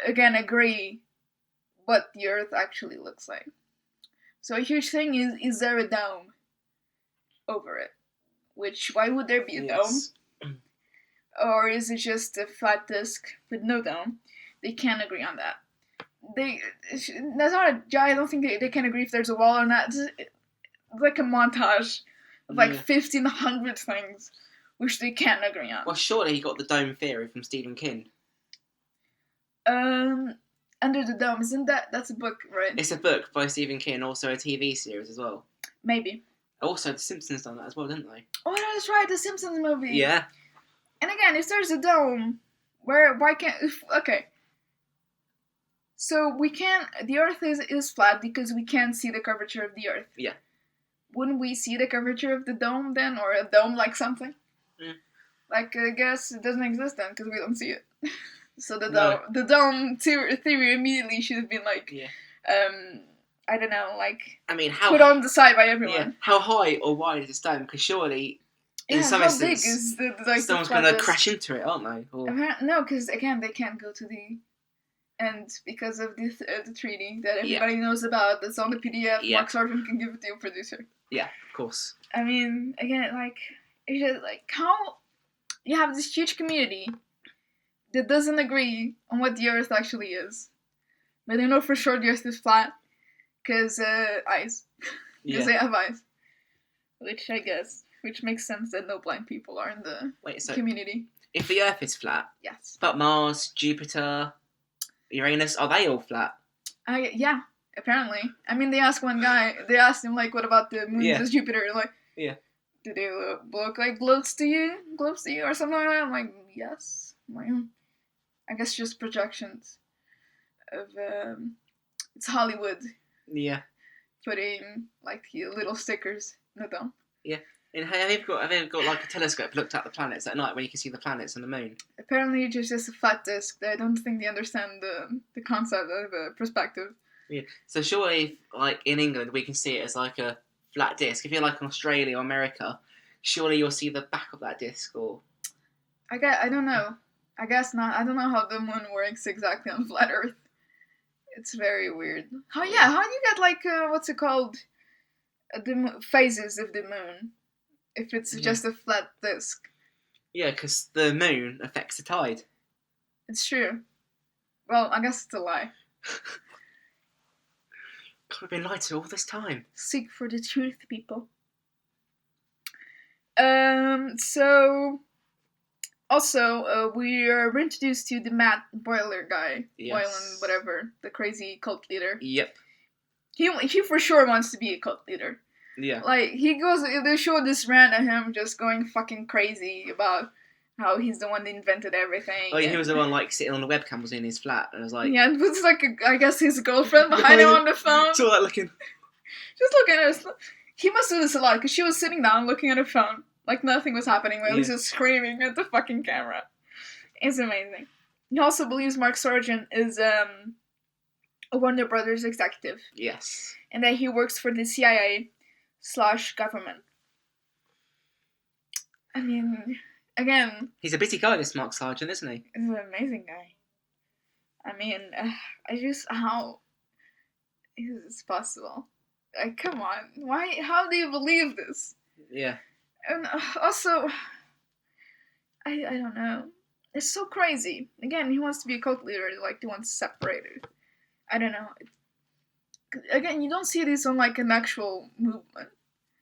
S2: agree what the Earth actually looks like. So a huge thing is there a dome over it? Which, why would there be a dome? or is it just a flat disk with no dome? They can't agree on that. That's not I don't think they can agree if there's a wall or not. It's like a montage of like 1,500 things which they can't agree on.
S3: Well, surely he got the dome theory from Stephen King.
S2: Under the Dome, isn't that's a book, right?
S3: It's a book by Stephen King, also a TV series as well.
S2: Maybe.
S3: Also, The Simpsons done that as well, didn't they?
S2: Oh, that's right, the Simpsons movie.
S3: Yeah.
S2: And again, if there's a dome, why can't... Okay. So we can't... The Earth is flat because we can't see the curvature of the Earth.
S3: Yeah.
S2: Wouldn't we see the curvature of the dome then? Or a dome like something? Like, I guess it doesn't exist then because we don't see it. So the dome theory immediately should have been like, I don't know, like,
S3: I mean, how
S2: put on the side by everyone.
S3: Yeah. How high or wide is this dome? Because surely, in some instance,
S2: big is the
S3: someone's going to crash into it, aren't they? Or...
S2: No, because again, they can't go to the end because of the treaty that everybody knows about. That's on the PDF.
S3: Yeah.
S2: Mark Sargent can give it to your producer.
S3: Yeah, of course.
S2: I mean, again, like, it's just like how you have this huge community that doesn't agree on what the Earth actually is, but they know for sure the Earth is flat because eyes, because they have eyes, which makes sense that no blind people are in the community.
S3: If the Earth is flat,
S2: yes,
S3: but Mars, Jupiter, Uranus, are they all flat?
S2: Yeah, apparently. I mean, they asked one guy. They asked him like, "What about the moons of Jupiter?" Like, do they look like globes to you, or something like that? I'm like, yes. I guess just projections of it's Hollywood. Yeah. Putting like little stickers in the dome. Yeah.
S3: And have they got like a telescope looked at the planets at night when you can see the planets and the moon?
S2: Apparently it's just a flat disk. I don't think they understand the concept of perspective.
S3: Yeah. So surely, like in England, we can see it as like a flat disk. If you're like in Australia or America, surely you'll see the back of that disk, or...
S2: I don't know. I guess not. I don't know how the moon works exactly on flat Earth. It's very weird. How do you get like what's it called? The phases of the moon, if it's just a flat disk.
S3: Yeah, because the moon affects the tide.
S2: It's true. Well, I guess it's a lie.
S3: Could have been lied to all this time.
S2: Seek for the truth, people. So... Also, we are introduced to the Matt Boiler guy.
S3: Yes.
S2: Boylan, whatever. The crazy cult leader.
S3: Yep.
S2: He for sure wants to be a cult leader.
S3: Yeah.
S2: Like, they show this rant of him just going fucking crazy about how he's the one that invented everything.
S3: Oh, yeah, he was the one, like, sitting on the webcam was in his flat, and I was like...
S2: Yeah, it was like, I guess his girlfriend behind him on the phone.
S3: Saw that looking...
S2: Just looking at us. He must do this a lot, because she was sitting down looking at her phone. Like nothing was happening while he's just screaming at the fucking camera. It's amazing. He also believes Mark Sargent is a Warner Brothers executive.
S3: Yes.
S2: And that he works for the CIA/government. I mean, again...
S3: He's a busy guy, this Mark Sargent, isn't he?
S2: He's an amazing guy. I mean, how is this possible? Like, come on. How do you believe this?
S3: Yeah.
S2: And also, I don't know. It's so crazy. Again, he wants to be a cult leader. Like, he wants separated. I don't know. Again, you don't see this on, like, an actual movement.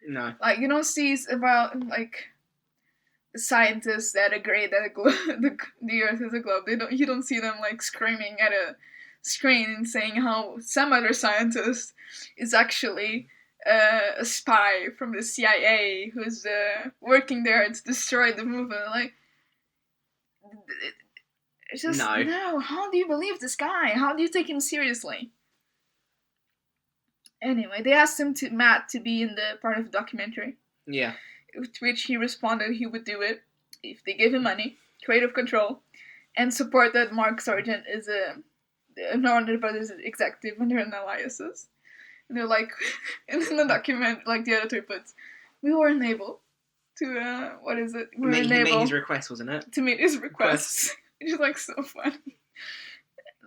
S3: No.
S2: Like, you don't see about, like, the scientists that agree that the Earth is a globe. You don't see them, like, screaming at a screen and saying how some other scientist is actually... a spy from the CIA who's working there to destroy the movement. Like, it's just no. How do you believe this guy? How do you take him seriously? Anyway, they asked Matt to be in the part of the documentary.
S3: Yeah.
S2: To which he responded he would do it if they gave him money, creative control, and support that Mark Sargent is a Warner Brothers executive under an aliases. And they're like, and in the document, like the editor puts, we weren't able to, what is it?
S3: He made his request, wasn't it?
S2: To meet his requests. Which is like so funny.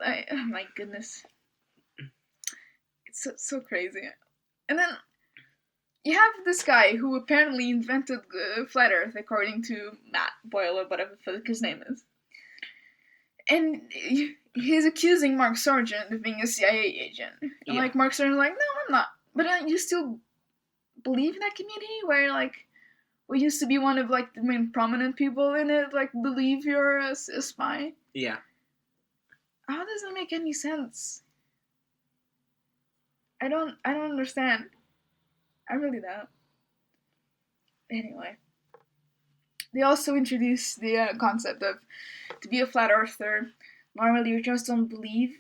S2: Like, oh my goodness. It's so crazy. And then, you have this guy who apparently invented flat Earth, according to Matt Boyle or whatever his name is, and he's accusing Mark Sargent of being a CIA agent. And like Mark Sargent's like, no, I'm not. But you still believe in that community where like we used to be one of like the main prominent people in it, like believe you're a spy.
S3: Yeah.
S2: How does that make any sense? I don't understand. I really don't. Anyway, they also introduced the concept of to be a flat earther. Normally, you just don't believe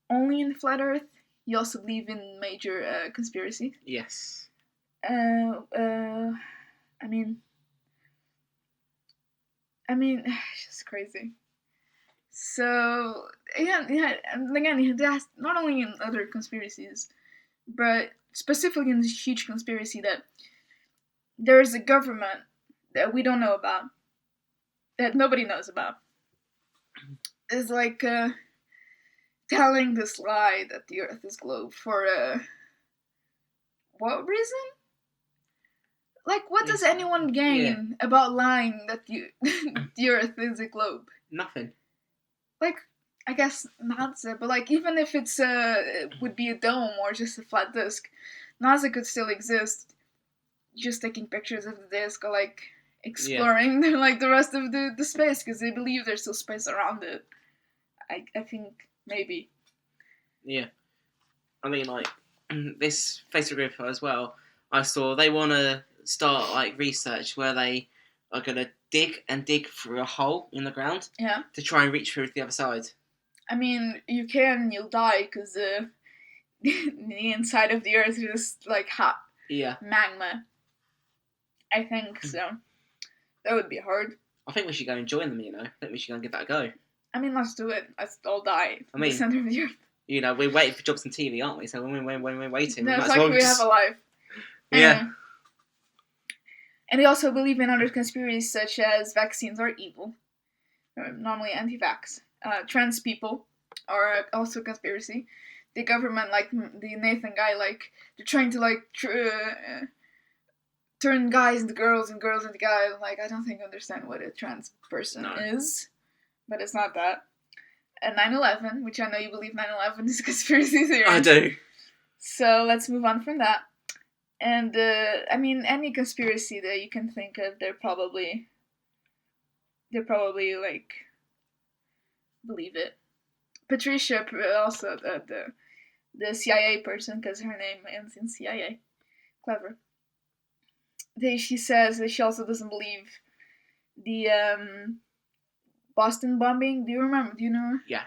S2: only in flat Earth. You also believe in major conspiracy.
S3: Yes.
S2: I mean, it's just crazy. So again, that's not only in other conspiracies, but specifically in this huge conspiracy that there is a government that we don't know about, that nobody knows about, is like telling this lie that the Earth is globe for what reason? Like, what does anyone gain about lying that the Earth is a globe?
S3: Nothing.
S2: Like, I guess NASA, but like, even if it would be a dome or just a flat disk, NASA could still exist. Just taking pictures of the disk or like exploring like the rest of the space because they believe there's still space around it. I think maybe.
S3: Yeah, I mean, like this Facebook group as well. I saw they want to start like research where they are going to dig through a hole in the ground.
S2: Yeah. To
S3: try and reach through to the other side.
S2: I mean, you can, you'll die because the inside of the Earth is just like hot.
S3: Yeah.
S2: Magma. I think so. That would be hard.
S3: I think we should go and join them. I think we should go and give that a go.
S2: I mean, let's do it. Let's all die in the center of the Earth.
S3: We're waiting for jobs on TV, aren't we? So when we're waiting,
S2: no, it's like we have a life.
S3: Yeah.
S2: And they also believe in other conspiracies such as vaccines are evil. Normally anti-vax. Trans people are also a conspiracy. The government, like the Nathan guy, like they're trying to like turn guys into girls and girls into guys. Like, I don't think I understand what a trans person is, but it's not that. And 9/11, which I know you believe 9/11 is a conspiracy theory.
S3: I do.
S2: So let's move on from that. And any conspiracy that you can think of, they're probably like believe it. Patricia, also the CIA person, because her name ends in CIA. Clever. She says that she also doesn't believe the Boston bombing. Do you remember? Do you know her?
S3: Yeah.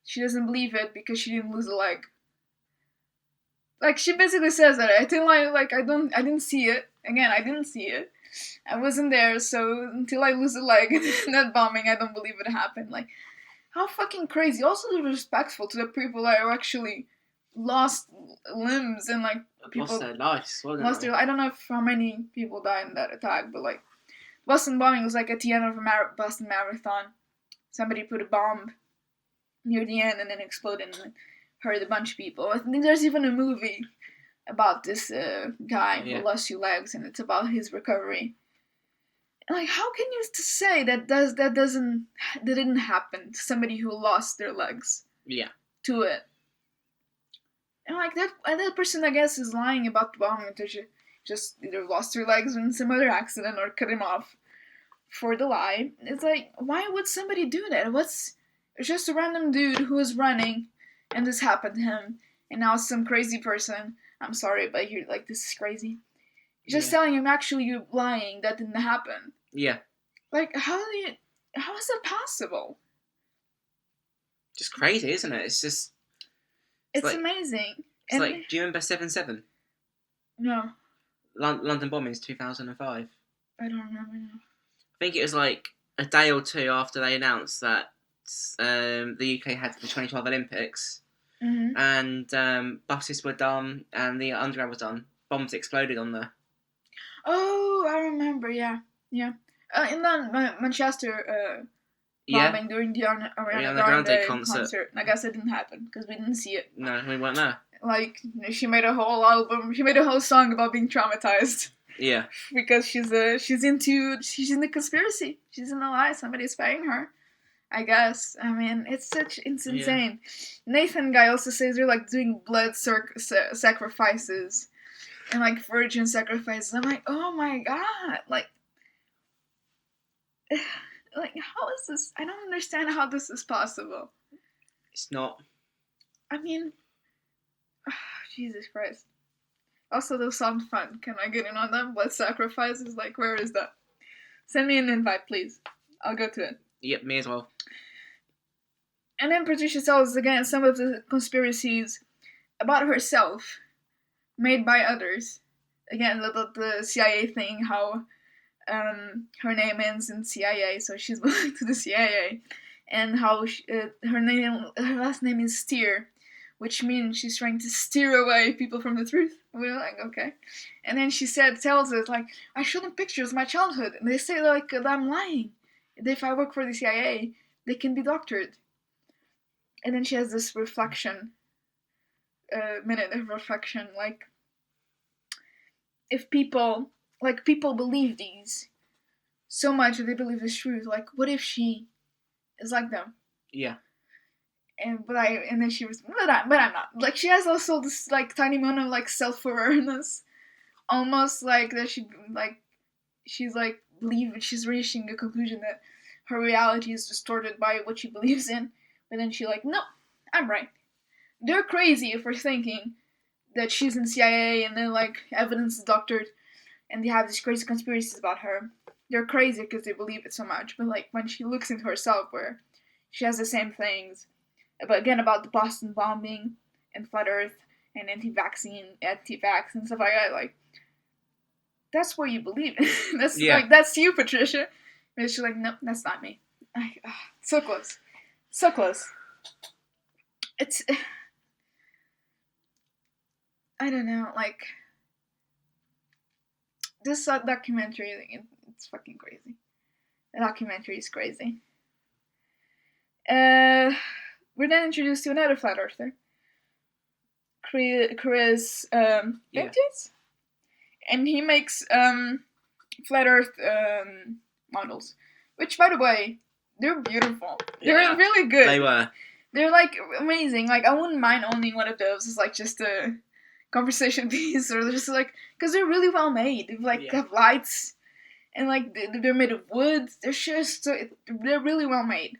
S3: She
S2: doesn't believe it because she didn't lose a leg. Like, she basically says that I didn't see it. Again, I didn't see it. I wasn't there, so until I lose a leg in that bombing, I don't believe it happened. Like, how fucking crazy. Also disrespectful to the people that actually lost limbs and like people
S3: lost their lives.
S2: I don't know how many people died in that attack, but like Boston bombing was like at the end of a Boston Marathon. Somebody put a bomb near the end and then exploded and hurt a bunch of people. I think there's even a movie about this guy who lost 2 legs, and it's about his recovery. Like, how can you say that didn't happen to somebody who lost their legs?
S3: Yeah.
S2: To it. And like that person, I guess, is lying about the bombing until she just either lost her legs in some other accident or cut him off for the lie. It's like, why would somebody do that? It's just a random dude who was running and this happened to him, and now some crazy person, I'm sorry, but you're like, this is crazy. You're just telling him actually you're lying, that didn't happen.
S3: Yeah.
S2: Like, how is that possible?
S3: Just crazy, isn't it? It's just...
S2: It's like, amazing.
S3: It's like, do you remember 7/7?
S2: No.
S3: London bombings, 2005.
S2: I don't remember now.
S3: I think it was like a day or two after they announced that the UK had the 2012 Olympics, and buses were done and the underground was done. Bombs exploded on there.
S2: Oh, I remember. Yeah. In the Manchester bombing during the Ariana Grande concert. I guess it didn't happen because we didn't see it.
S3: No, we weren't there.
S2: Like, she made a whole album, she made a whole song about being traumatized.
S3: Yeah.
S2: Because she's into conspiracy. She's in a lie. Somebody's paying her, I guess. I mean, it's insane. Yeah. Nathan guy also says they're like doing blood sacrifices and like virgin sacrifices. I'm like, oh my god, like how is this? I don't understand how this is possible.
S3: It's not.
S2: I mean, Jesus Christ. Also, those sound fun. Can I get in on them? Blood sacrifices? Like, where is that? Send me an invite, please. I'll go to it.
S3: Yep, me as well.
S2: And then Patricia tells again some of the conspiracies about herself made by others. Again, the CIA thing, how her name ends in CIA, so she's belonging to the CIA. And how her last name is Steere, which means she's trying to steer away people from the truth. We're like, okay. And then she tells us, like, I showed them pictures of my childhood, and they say, like, that I'm lying. If I work for the CIA, they can be doctored. And then she has this reflection, minute of reflection, like, if people believe these so much that they believe it's truth, like, what if she is like them?
S3: Yeah.
S2: And then she was, but I'm not. Like, she has also this, like, tiny amount of, like, self-awareness. Almost like that she's reaching a conclusion that her reality is distorted by what she believes in. But then she's like, no, I'm right. They're crazy for thinking that she's in CIA and then, like, evidence is doctored and they have these crazy conspiracies about her. They're crazy because they believe it so much. But, like, when she looks into herself, where she has the same things, but again, about the Boston bombing and flat Earth and anti-vax and stuff like that, like, that's what you believe in. That's you, Patricia. And she's like, nope, that's not me. So close. So close. It's, I don't know, like, this documentary, it's fucking crazy. The documentary is crazy. We're then introduced to another flat earther, Chris Benjes, and he makes flat Earth models, which, by the way, they're beautiful. They're really good.
S3: They were.
S2: They're, like, amazing. Like, I wouldn't mind owning one of those as, like, just a conversation piece, or just, like, because they're really well made. They, like, have lights, and, like, they're made of wood. They're really well made.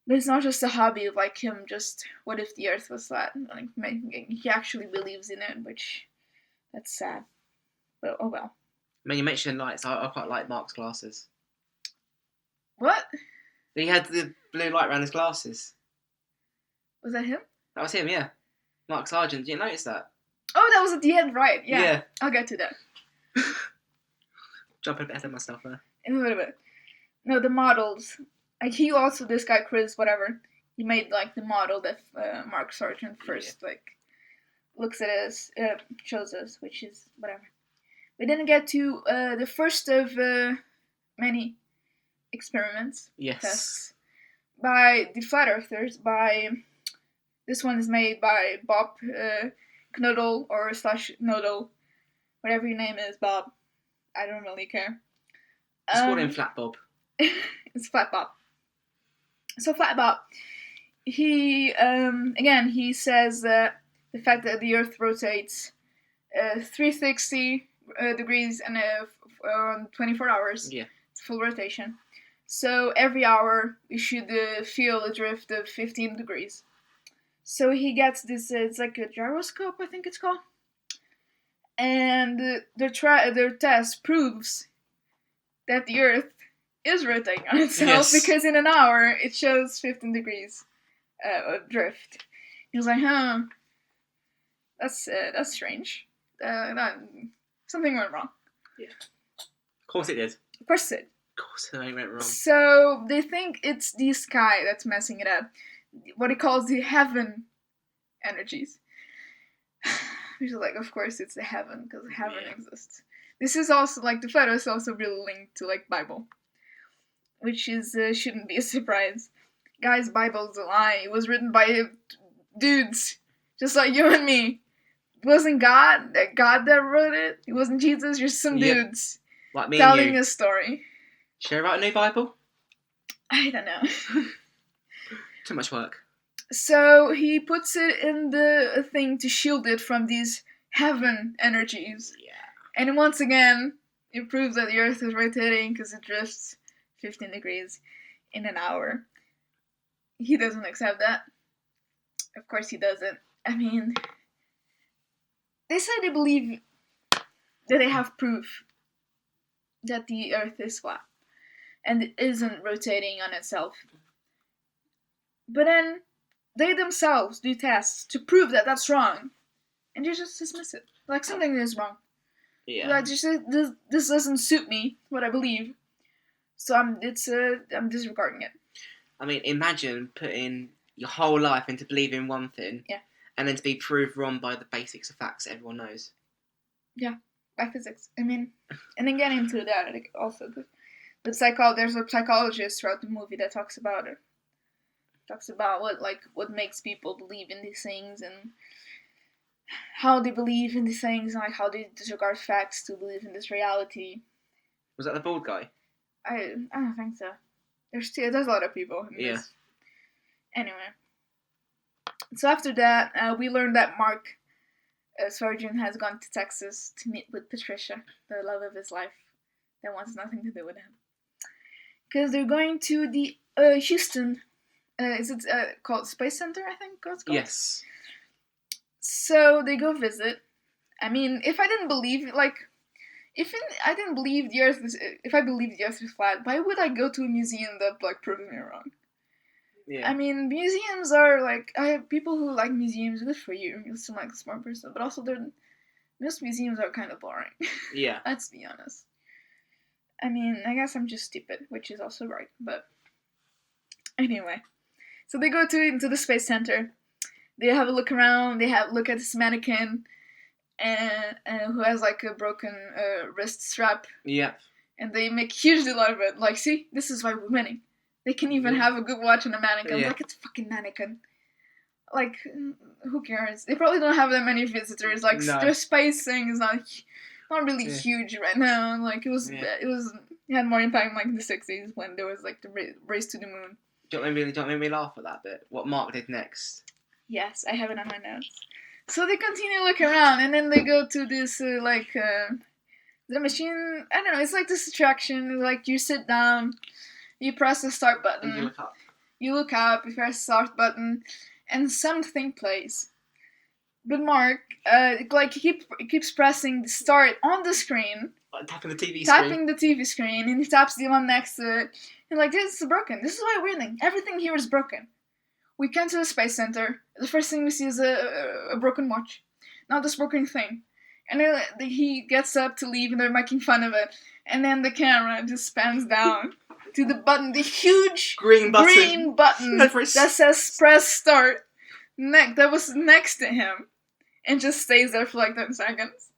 S2: But it's not just a hobby of, like, him just, what if the Earth was flat? Like, he actually believes in it, which, that's sad. But, oh well.
S3: I mean, you mentioned lights. I quite like Mark's glasses.
S2: What?
S3: He had the blue light around his glasses.
S2: Was that him?
S3: That was him, yeah. Mark Sargent. Did you notice that?
S2: Oh, that was at the end, right.
S3: Yeah.
S2: I'll get to that.
S3: Jumping ahead of myself there.
S2: In a little bit. No, the models. Like, he also, this guy, Chris, whatever, he made, like, the model that Mark Sargent first, like, looks at us, shows us, which is whatever. We didn't get to the first of many experiments, tests, by the flat earthers, this one is made by Bob Knodel, or /Knodel, whatever your name is, Bob. I don't really care.
S3: Just call him Flat Bob.
S2: It's Flat Bob. So Flat Bob, he, again, he says that the fact that the Earth rotates 360 degrees and 24 hours, it's full rotation. So every hour we should feel a drift of 15 degrees. So he gets this, it's like a gyroscope, I think it's called. And their test proves that the Earth is rotating on itself, because in an hour it shows 15 degrees of drift. He was like, huh, that's strange. Something went wrong.
S3: Yeah. Of course it did.
S2: Of course it did.
S3: Of course it went wrong.
S2: So they think it's the sky that's messing it up. What he calls the heaven energies. Which is like, of course it's the heaven, because heaven exists. This is also, like, the photo is also really linked to, like, Bible. Which is, shouldn't be a surprise. Guys, Bible's a lie. It was written by dudes Just like you and me. It wasn't God that wrote it. It wasn't Jesus. You're some dudes
S3: like me
S2: telling
S3: and you.
S2: a story.
S3: Should I write a new Bible?
S2: I don't know.
S3: Too much work.
S2: So he puts it in the thing to shield it from these heaven energies.
S3: Yeah.
S2: And once again, it proves that the Earth is rotating because it drifts 15 degrees in an hour. He doesn't accept that. Of course he doesn't. I mean, they say they believe that they have proof that the Earth is flat and it isn't rotating on itself. But then they themselves do tests to prove that that's wrong, and they just dismiss it like something is wrong.
S3: Yeah.
S2: Like this doesn't suit me, what I believe, so I'm disregarding it.
S3: I mean, imagine putting your whole life into believing one thing, and then to be proved wrong by the basics of facts that everyone knows.
S2: Yeah, by physics. I mean, and then getting into that also, there's a psychologist throughout the movie that talks about it. Talks about what makes people believe in these things and how they believe in these things and like how they disregard facts to believe in this reality.
S3: Was that the bald guy?
S2: I don't think so. There's a lot of people in this. Anyway, so after that, we learned that Mark Sargent has gone to Texas to meet with Patricia, the love of his life, that wants nothing to do with him, because they're going to the Houston. Is it called Space Center, I think it's called?
S3: Yes.
S2: So they go visit. I mean, if I didn't believe, if I believed the Earth is flat, why would I go to a museum that, proves me wrong?
S3: Yeah.
S2: I mean, museums are, I have people who like museums, good for you. You seem like a smart person. But also, most museums are kind of boring.
S3: Yeah.
S2: Let's be honest. I mean, I guess I'm just stupid, which is also right, but anyway. So they go into the Space Center. They have a look around. They look at this mannequin, and who has a broken wrist strap.
S3: Yeah.
S2: And they make huge deal out of it. See, this is why we're winning. They can even have a good watch on a mannequin. Yeah. It's a fucking mannequin. Who cares? They probably don't have that many visitors. No. Their space thing is not really huge right now. It had more impact in the 60s when there was the race to the moon.
S3: Don't make me laugh at that bit. What Mark did next.
S2: Yes, I have it on my notes. So they continue to look around, and then they go to this, the machine, I don't know, it's this attraction, you sit down, you press the start button.
S3: And
S2: you look up, you press the start button, and something plays. But Mark, he keeps pressing the start on the screen.
S3: Tapping the TV screen.
S2: Tapping the TV screen, and he taps the one next to it. And this is broken. This is why we're winning. Everything here is broken. We come to the Space Center. The first thing we see is a broken watch. Not this broken thing. And then he gets up to leave, and they're making fun of it. And then the camera just pans down to the button, the huge green button that says press start. That was next to him. And just stays there for 10 seconds.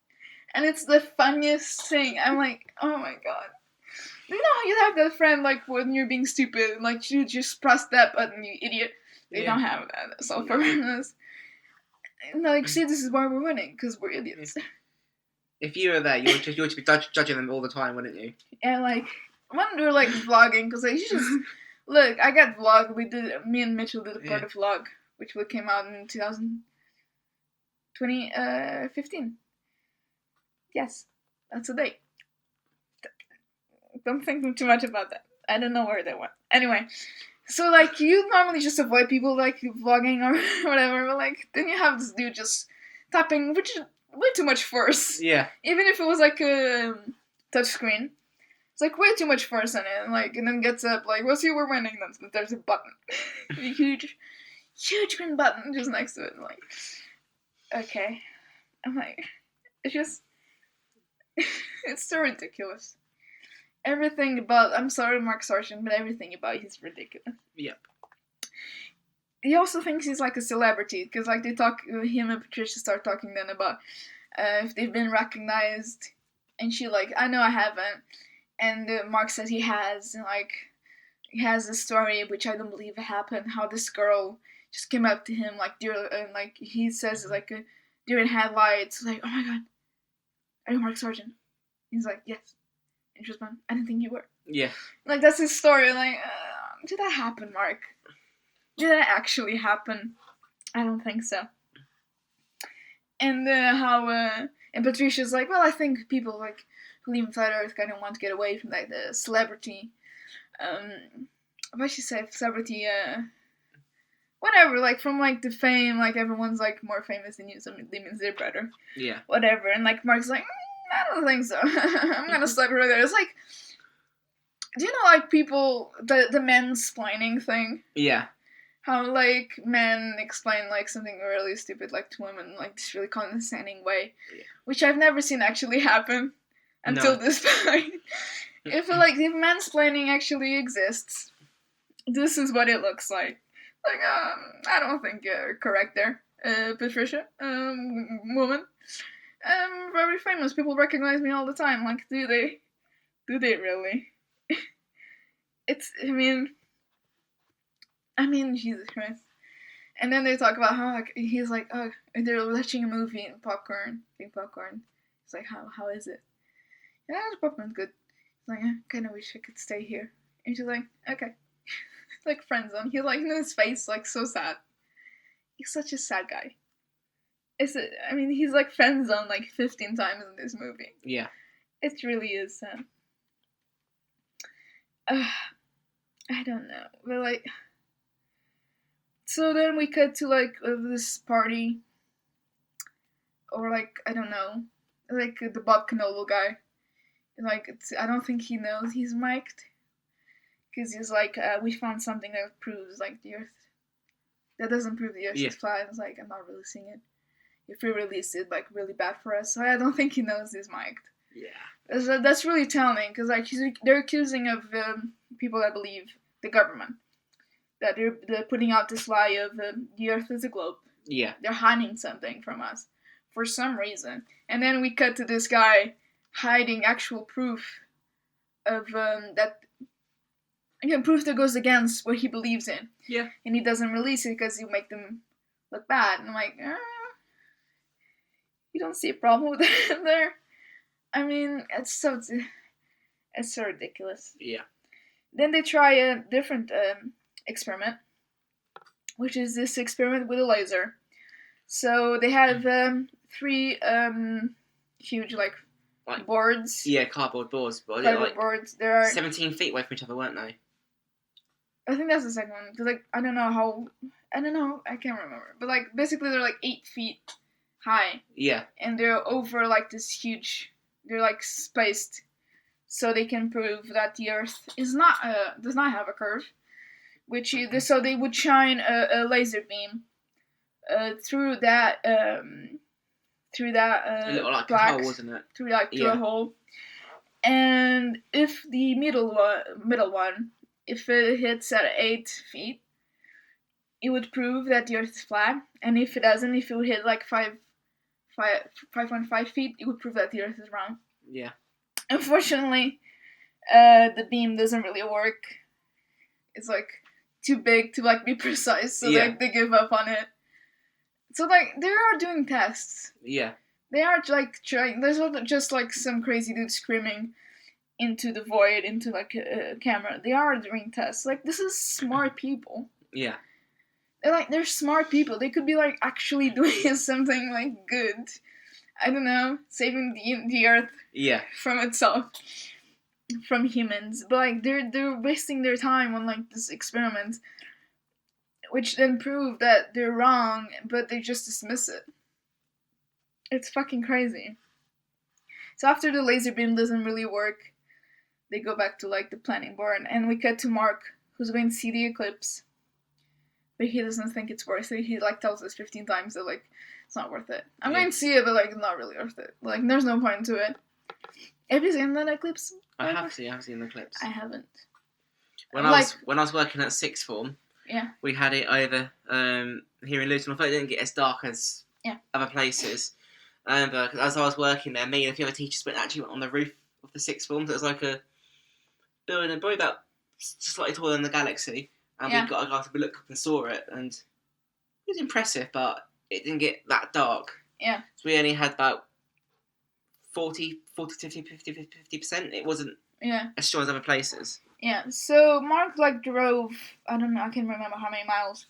S2: And it's the funniest thing. I'm like, oh my god. You know how you have that friend, when you're being stupid, you just press that button, you idiot. They don't have that self-awareness. See, this is why we're winning, because we're idiots.
S3: If you were there, you would be judging them all the time, wouldn't you?
S2: And, when we were, vlogging, because, you just... Look, I got vlog. Me and Mitchell did a part of vlog, which came out in 2015. Yes, that's the date. Don't think too much about that. I don't know where they went. Anyway, so you normally just avoid people vlogging or whatever, but then you have this dude just tapping, which is way too much force.
S3: Yeah.
S2: Even if it was a touch screen, it's way too much force on it. And then gets up we'll see we're winning. Then there's a button, a huge green button just next to it. Okay, I'm it's just. It's so ridiculous. Everything about... I'm sorry, Mark Sargent, but everything about he's ridiculous.
S3: Yep.
S2: He also thinks he's a celebrity, because they talk... Him and Patricia start talking then about if they've been recognized. And she I know I haven't. And Mark says he has. And he has a story, which I don't believe happened, how this girl... just came up to him like deer, and like he says like a deer in headlights. Like, oh my god, are you Mark Sargent? He's like, yes. And she was like, I didn't think you were.
S3: Yeah.
S2: Like that's his story. Like, did that happen, Mark? Did that actually happen? I don't think so. And and Patricia's like, well, I think people like who live in flat Earth kind of want to get away from like the celebrity, what should say, celebrity, whatever, like from like the fame, like everyone's like more famous than you, so it means they're better.
S3: Yeah.
S2: Whatever, and like Mark's like, I don't think so. I'm gonna sleep right there. It's like, do you know like people the mansplaining thing?
S3: Yeah.
S2: How, like, men explain, like, something really stupid, like, to women, like, this really condescending way. Yeah. Which I've never seen actually happen until this point. If mansplaining actually exists, this is what it looks like. Like, I don't think you're correct there, Patricia, woman. Very famous. People recognize me all the time. Like, do they? Do they really? I mean, Jesus Christ. And then they talk about how like, he's like, oh, they're watching a movie and eating popcorn. It's like, how is it? Yeah, the popcorn's good. He's like, I kind of wish I could stay here. And she's like, okay. It's like friend zone. He's like in his face, like so sad. He's such a sad guy. He's like friend zone like 15 times in this movie.
S3: Yeah.
S2: It really is sad. I don't know, but like. So then we cut to, like, this party, or, like, I don't know, like, the Bob Knodel guy. Like, I don't think he knows he's mic'd, because he's like, we found something that proves, like, the Earth, that doesn't prove the Earth is flat. It's like, I'm not releasing it. If we release it, like, really bad for us. So I don't think he knows he's mic'd.
S3: Yeah.
S2: That's really telling, because, like, they're accusing of people that believe the government. That they're putting out this lie of the Earth is a globe.
S3: Yeah.
S2: They're hiding something from us for some reason. And then we cut to this guy hiding actual proof of that. Again, proof that goes against what he believes in.
S3: Yeah.
S2: And he doesn't release it because he'll make them look bad. And I'm like, you don't see a problem with that there? I mean, it's so ridiculous.
S3: Yeah.
S2: Then they try a different experiment, which is this experiment with a laser. So they have 3 huge like boards.
S3: Yeah, cardboard boards. But
S2: cardboard boards. There are
S3: 17 feet away from each other, weren't they?
S2: I think that's the second one. Cause like I don't know. I can't remember. But like basically they're like 8 feet high.
S3: Yeah. And
S2: they're over like this huge. They're like spaced, so they can prove that the Earth is not does not have a curve. So they would shine a laser beam through that a
S3: little like
S2: black,
S3: hole, wasn't it?
S2: through a hole, and if the middle one, if it hits at 8 feet, it would prove that the Earth is flat, and if it doesn't, if it would hit like 5.5 feet, it would prove that the Earth is round.
S3: Yeah.
S2: Unfortunately, the beam doesn't really work. It's like too big to like be precise, so like they give up on it. So like they are doing tests.
S3: Yeah.
S2: They are like trying. There's not just like some crazy dude screaming into the void into like a camera. They are doing tests. Like this is smart people.
S3: Yeah.
S2: They're smart people. They could be like actually doing something like good. I don't know, saving the Earth.
S3: Yeah.
S2: From itself. From humans, but like they're wasting their time on like this experiment, which then prove that they're wrong, but they just dismiss it. It's fucking crazy. So after the laser beam doesn't really work, they go back to like the planning board, and we cut to Mark, who's going to see the eclipse, but he doesn't think it's worth it. He like tells us 15 times that like it's not worth it. I'm going to see it, but like it's not really worth it. Like there's no point to it. Have you seen that eclipse?
S3: I have seen the eclipse.
S2: I haven't.
S3: When I was working at sixth form, we had it over here in Luton. I thought it didn't get as dark as other places. But as I was working there, me and a few other teachers went on the roof of the sixth form. So it was like a building, probably about slightly taller than the galaxy. And we got a guy to look up and saw it. And It was impressive, but it didn't get that dark.
S2: Yeah.
S3: So we only had about 40 to 50%. It wasn't as strong as other places.
S2: Yeah, so Mark drove, I don't know, I can't remember how many miles,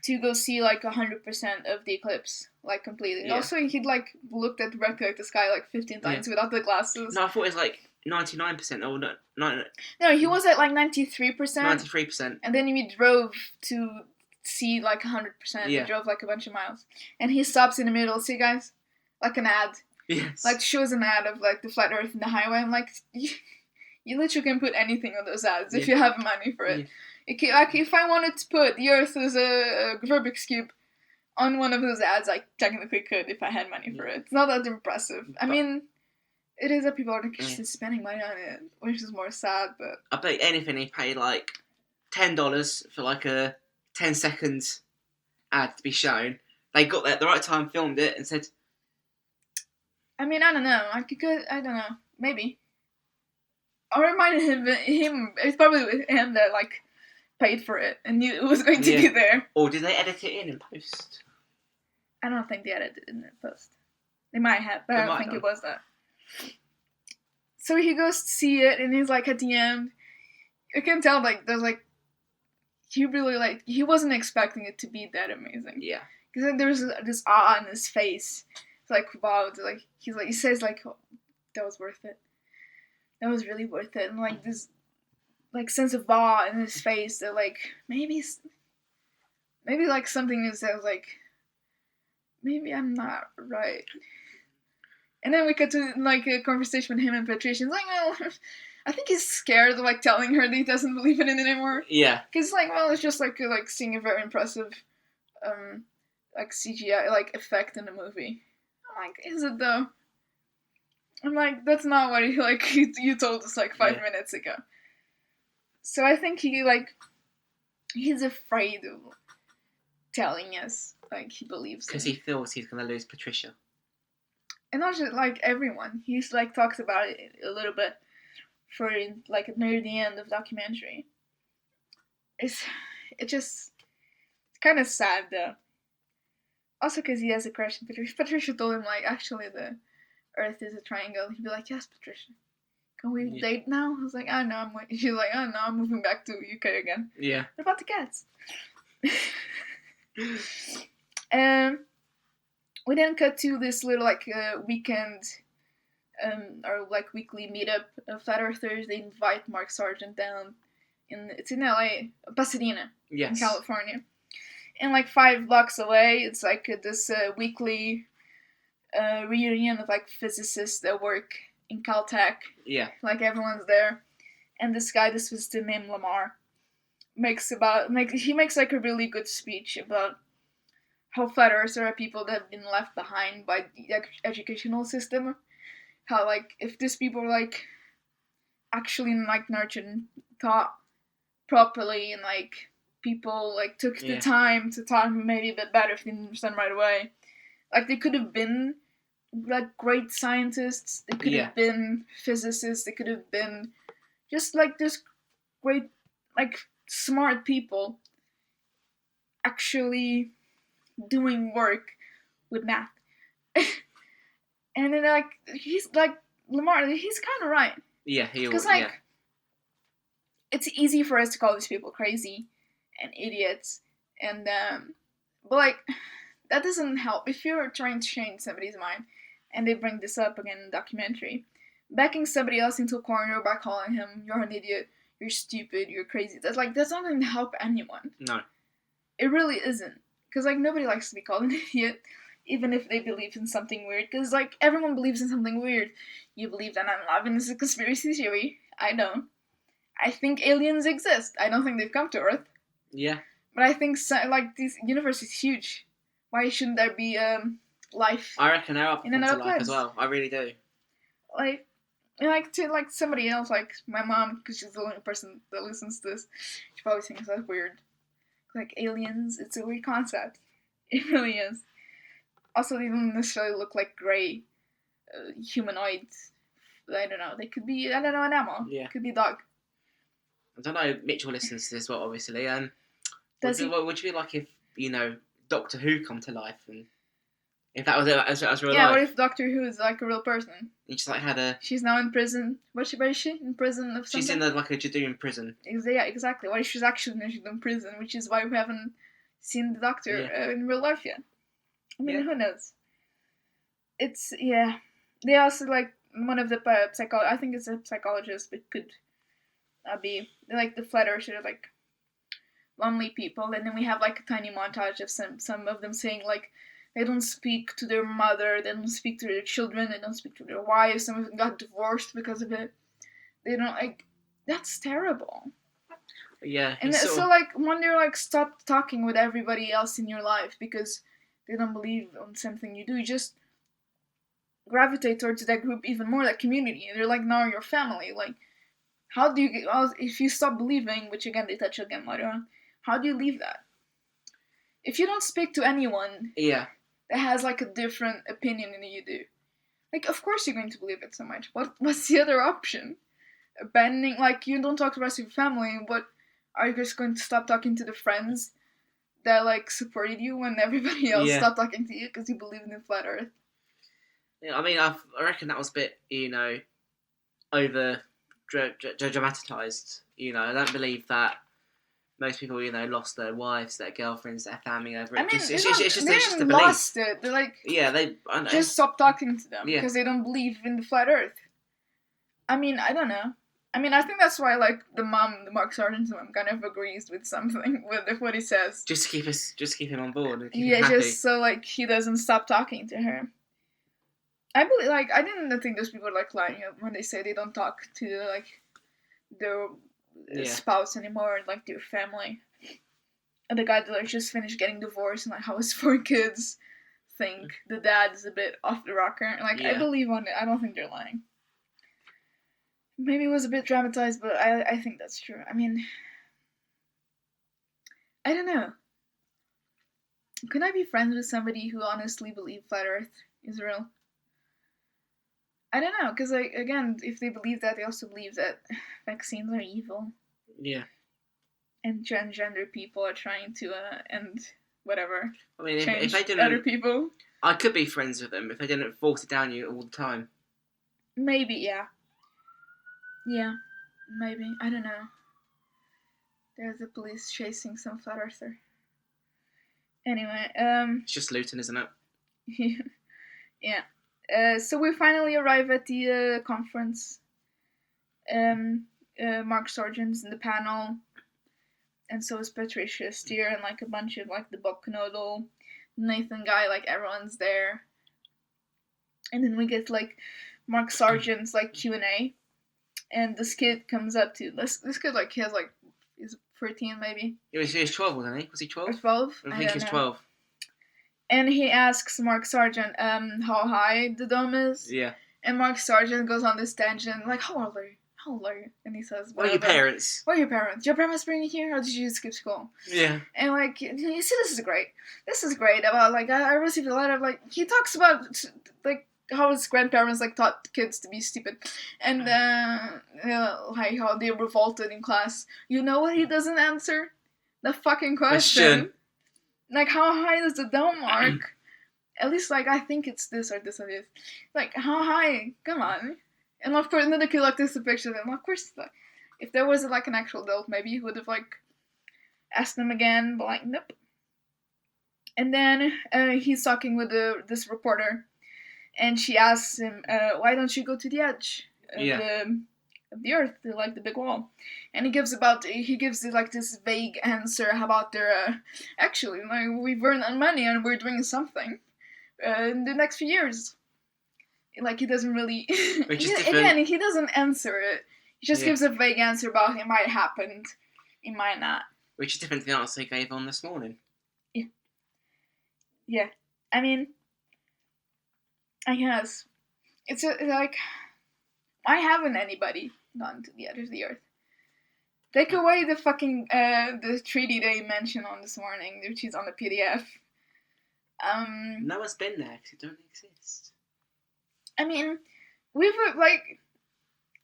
S2: to go see 100% of the eclipse, completely. Yeah. Also, he'd looked at directly at the sky 15 times without the glasses.
S3: No, I thought it was 99%. Oh no,
S2: no, he was at 93%.
S3: 93%.
S2: And then he drove to see 100%. He drove a bunch of miles, and he stops in the middle. See, guys, an ad.
S3: Yes.
S2: Shows an ad of the flat Earth and the highway. I'm like, you literally can put anything on those ads if you have money for it. Yeah. If I wanted to put the Earth as a Rubik's Cube on one of those ads, I technically could if I had money for it. It's not that impressive. I mean, it is that people are spending money on it, which is more sad, but...
S3: I bet anything he paid $10 for a 10-second ad to be shown. They got there at the right time, filmed it, and said...
S2: I mean, I don't know. I don't know. Maybe. I reminded him. It's probably him that paid for it and knew it was going to be there.
S3: Or did they edit it in post?
S2: I don't think they edited it in post. They might have, but I don't think it was that. So he goes to see it, and he's at the end. You can tell there's he really he wasn't expecting it to be that amazing.
S3: Yeah.
S2: Because there's this awe on his face. It's wow. He says oh, that was worth it. That was really worth it. And this sense of awe in his face that maybe something is that was maybe I'm not right. And then we get to a conversation with him and Patricia. He's well, I think he's scared of telling her that he doesn't believe in it anymore.
S3: Yeah.
S2: Because well, it's just seeing a very impressive CGI effect in the movie. I'm is it though? I'm that's not what you told us 5 minutes ago. So I think he's afraid of telling us he believes
S3: because he feels he's gonna lose Patricia.
S2: And not just everyone. He's talks about it a little bit for near the end of the documentary. It's kind of sad though. Also because he has a crush on Patricia. Patricia told him actually the Earth is a triangle. He'd be yes, Patricia, can we date now? I was oh no, she's oh no, I'm moving back to UK again.
S3: Yeah.
S2: What about the cats? We then cut to this little weekend or weekly meetup. Flat Earthers, they invite Mark Sargent down it's in LA, Pasadena, in California. And 5 blocks away, it's this weekly reunion of physicists that work in Caltech.
S3: Yeah.
S2: Everyone's there. And this guy, this was named Lamar, makes a really good speech about how flat earthers are people that have been left behind by the educational system. How if these people were actually nurtured and taught properly, and people took the time to talk maybe a bit better if they didn't understand right away. They could have been great scientists. They could have been physicists. They could have been just just great smart people actually doing work with math. And then he's Lamar. He's kind of right.
S3: Yeah, he was.
S2: Because it's easy for us to call these people crazy and idiots, and but that doesn't help if you're trying to change somebody's mind. And they bring this up again in the documentary, backing somebody else into a corner by calling him "you're an idiot, you're stupid, you're crazy." That's not going to help anyone.
S3: No, it
S2: really isn't. Because nobody likes to be called an idiot, even if they believe in something weird. Because everyone believes in something weird. You believe that 9/11 is a conspiracy theory. I don't. I think aliens exist. I don't think they've come to Earth.
S3: Yeah.
S2: But I think this universe is huge. Why shouldn't there be life?
S3: I reckon there are forms of life as well. I really do.
S2: To somebody else, my mom, because she's the only person that listens to this, she probably thinks that's weird. Aliens, it's a weird concept. It really is. Also, they don't necessarily look like gray humanoids. I don't know. They could be, an animal.
S3: Yeah.
S2: Could be a dog.
S3: I don't know. Mitchell listens to this as well, obviously.
S2: What
S3: would you be if Doctor Who come to life, and if that was as real
S2: Yeah,
S3: life.
S2: what if Doctor Who is like a real person?
S3: He just like had a.
S2: She's now in prison. Where is she? In prison of something?
S3: She's in like a Judean prison.
S2: Yeah, exactly. What if she's actually in prison, which is why we haven't seen the Doctor in real life yet. I mean, who knows? It's, yeah. They also, like, one of the I think it's a psychologist, but could be, like, the flat earthers are, like, lonely people. And then we have, like, a tiny montage of some of them saying, like, they don't speak to their mother, they don't speak to their children, they don't speak to their wives. Some of them got divorced because of it. They don't, like, that's terrible.
S3: Yeah.
S2: And so, like, when they're, like, stop talking with everybody else in your life because they don't believe on something you do, you just gravitate towards that group even more, that community. And they're, like, now your family. Like, how do you get, if you stop believing, which, again, they touch again later on, how do you leave that? If you don't speak to anyone that has, like, a different opinion than you do, like, of course you're going to believe it so much. What's the other option? Abandoning, like, you don't talk to the rest of your family, but are you just going to stop talking to the friends that, like, supported you when everybody else stopped talking to you because you believe in the flat earth?
S3: Yeah, I mean, I reckon that was a bit, over dramatised. I don't believe that most people, lost their wives, their girlfriends, their family over it.
S2: I mean,
S3: it's just a belief.
S2: Lost it. They're like,
S3: they
S2: just stop talking to them because they don't believe in the flat earth. I mean, I don't know. I mean, I think that's why, like, the Mark Sargent's mom, kind of agrees with something with what he says.
S3: Just to keep him on board. And keep
S2: him
S3: happy.
S2: Just so, like, he doesn't stop talking to her. I believe, like, I didn't think those people are, like, lying when they say they don't talk to, like, their spouse anymore, like, their family. And the guy that, like, just finished getting divorced and, like, how his 4 kids think the dad is a bit off the rocker. Like, I believe on it. I don't think they're lying. Maybe it was a bit dramatized, but I think that's true. I mean, I don't know. Could I be friends with somebody who honestly believes flat Earth is real? I don't know, because, like, again, if they believe that, they also believe that vaccines are evil.
S3: Yeah.
S2: And transgender people are trying to end whatever.
S3: I mean, if they didn't,
S2: other people.
S3: I could be friends with them if they didn't force it down you all the time.
S2: Maybe, yeah. Yeah, maybe. I don't know. There's the police chasing some flat earther. Anyway,
S3: it's just Luton, isn't it?
S2: Yeah. So we finally arrive at the conference. Mark Sargent's in the panel, and so is Patricia Steere and, like, a bunch of, like, the Bob Knodel, Nathan guy, like, everyone's there. And then we get, like, Mark Sargent's, like, Q&A. And this kid comes up to this kid, like, he has, like, he's 13 maybe.
S3: He was 12, wasn't he? Was he 12?
S2: Or 12?
S3: I think he was 12.
S2: And he asks Mark Sargent how high the dome is.
S3: Yeah.
S2: And Mark Sargent goes on this tangent, like, how old are you? How old are you? And he says,
S3: What are your parents?
S2: What are your parents? Did your parents bring you here, or did you skip school?
S3: Yeah.
S2: And, like, you see, this is great. This is great about, like, I received a lot of, like, he talks about, like, how his grandparents, like, taught kids to be stupid. And, like, how they revolted in class. You know what he doesn't answer? The fucking question. Like, how high is the dome, Mark? At least, like, I think it's this or this or this. Like, how high? Come on. And, of course, then the kid, like, takes a picture of him. Of course, like, if there was, like, an actual adult, maybe he would have, like, asked them again, but, like, nope. And then he's talking with this reporter. And she asks him, why don't you go to the edge of the earth, like the big wall? And he gives like this vague answer about their, actually, like, we've earned money and we're doing something in the next few years. Like, he doesn't really, again, he doesn't answer it. He just gives a vague answer about it might happen, it might not.
S3: Which is different to the answer he gave on this morning.
S2: Yeah. Yeah. I mean, I guess. It's like, why haven't anybody gone to the edge of the earth? Take away the fucking, the treaty they mentioned on this morning, which is on the PDF.
S3: No one's been there because it don't exist.
S2: I mean, we've, like,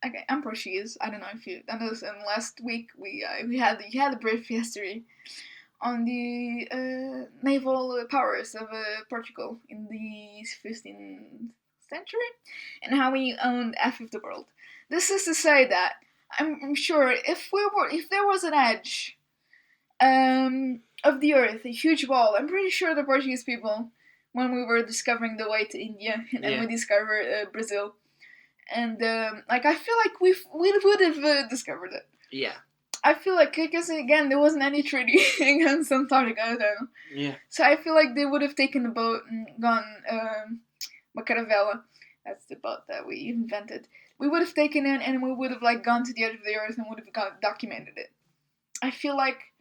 S2: okay, I'm Portuguese. I don't know if you, I know this, and last week we had a brief history on the naval powers of Portugal in the 15th century, and how he owned half of the world. This is to say that I'm sure if there was an edge of the earth, a huge wall, I'm pretty sure the Portuguese people, when we were discovering the way to India, and then we discovered Brazil, and I feel like we would have discovered it.
S3: Yeah.
S2: I feel like, because again, there wasn't any treaty against Antarctica, I don't know.
S3: Yeah.
S2: So I feel like they would have taken a boat and gone, Macaravella, that's the boat that we invented. We would have taken it and we would have gone to the edge of the earth and would have documented it. I feel like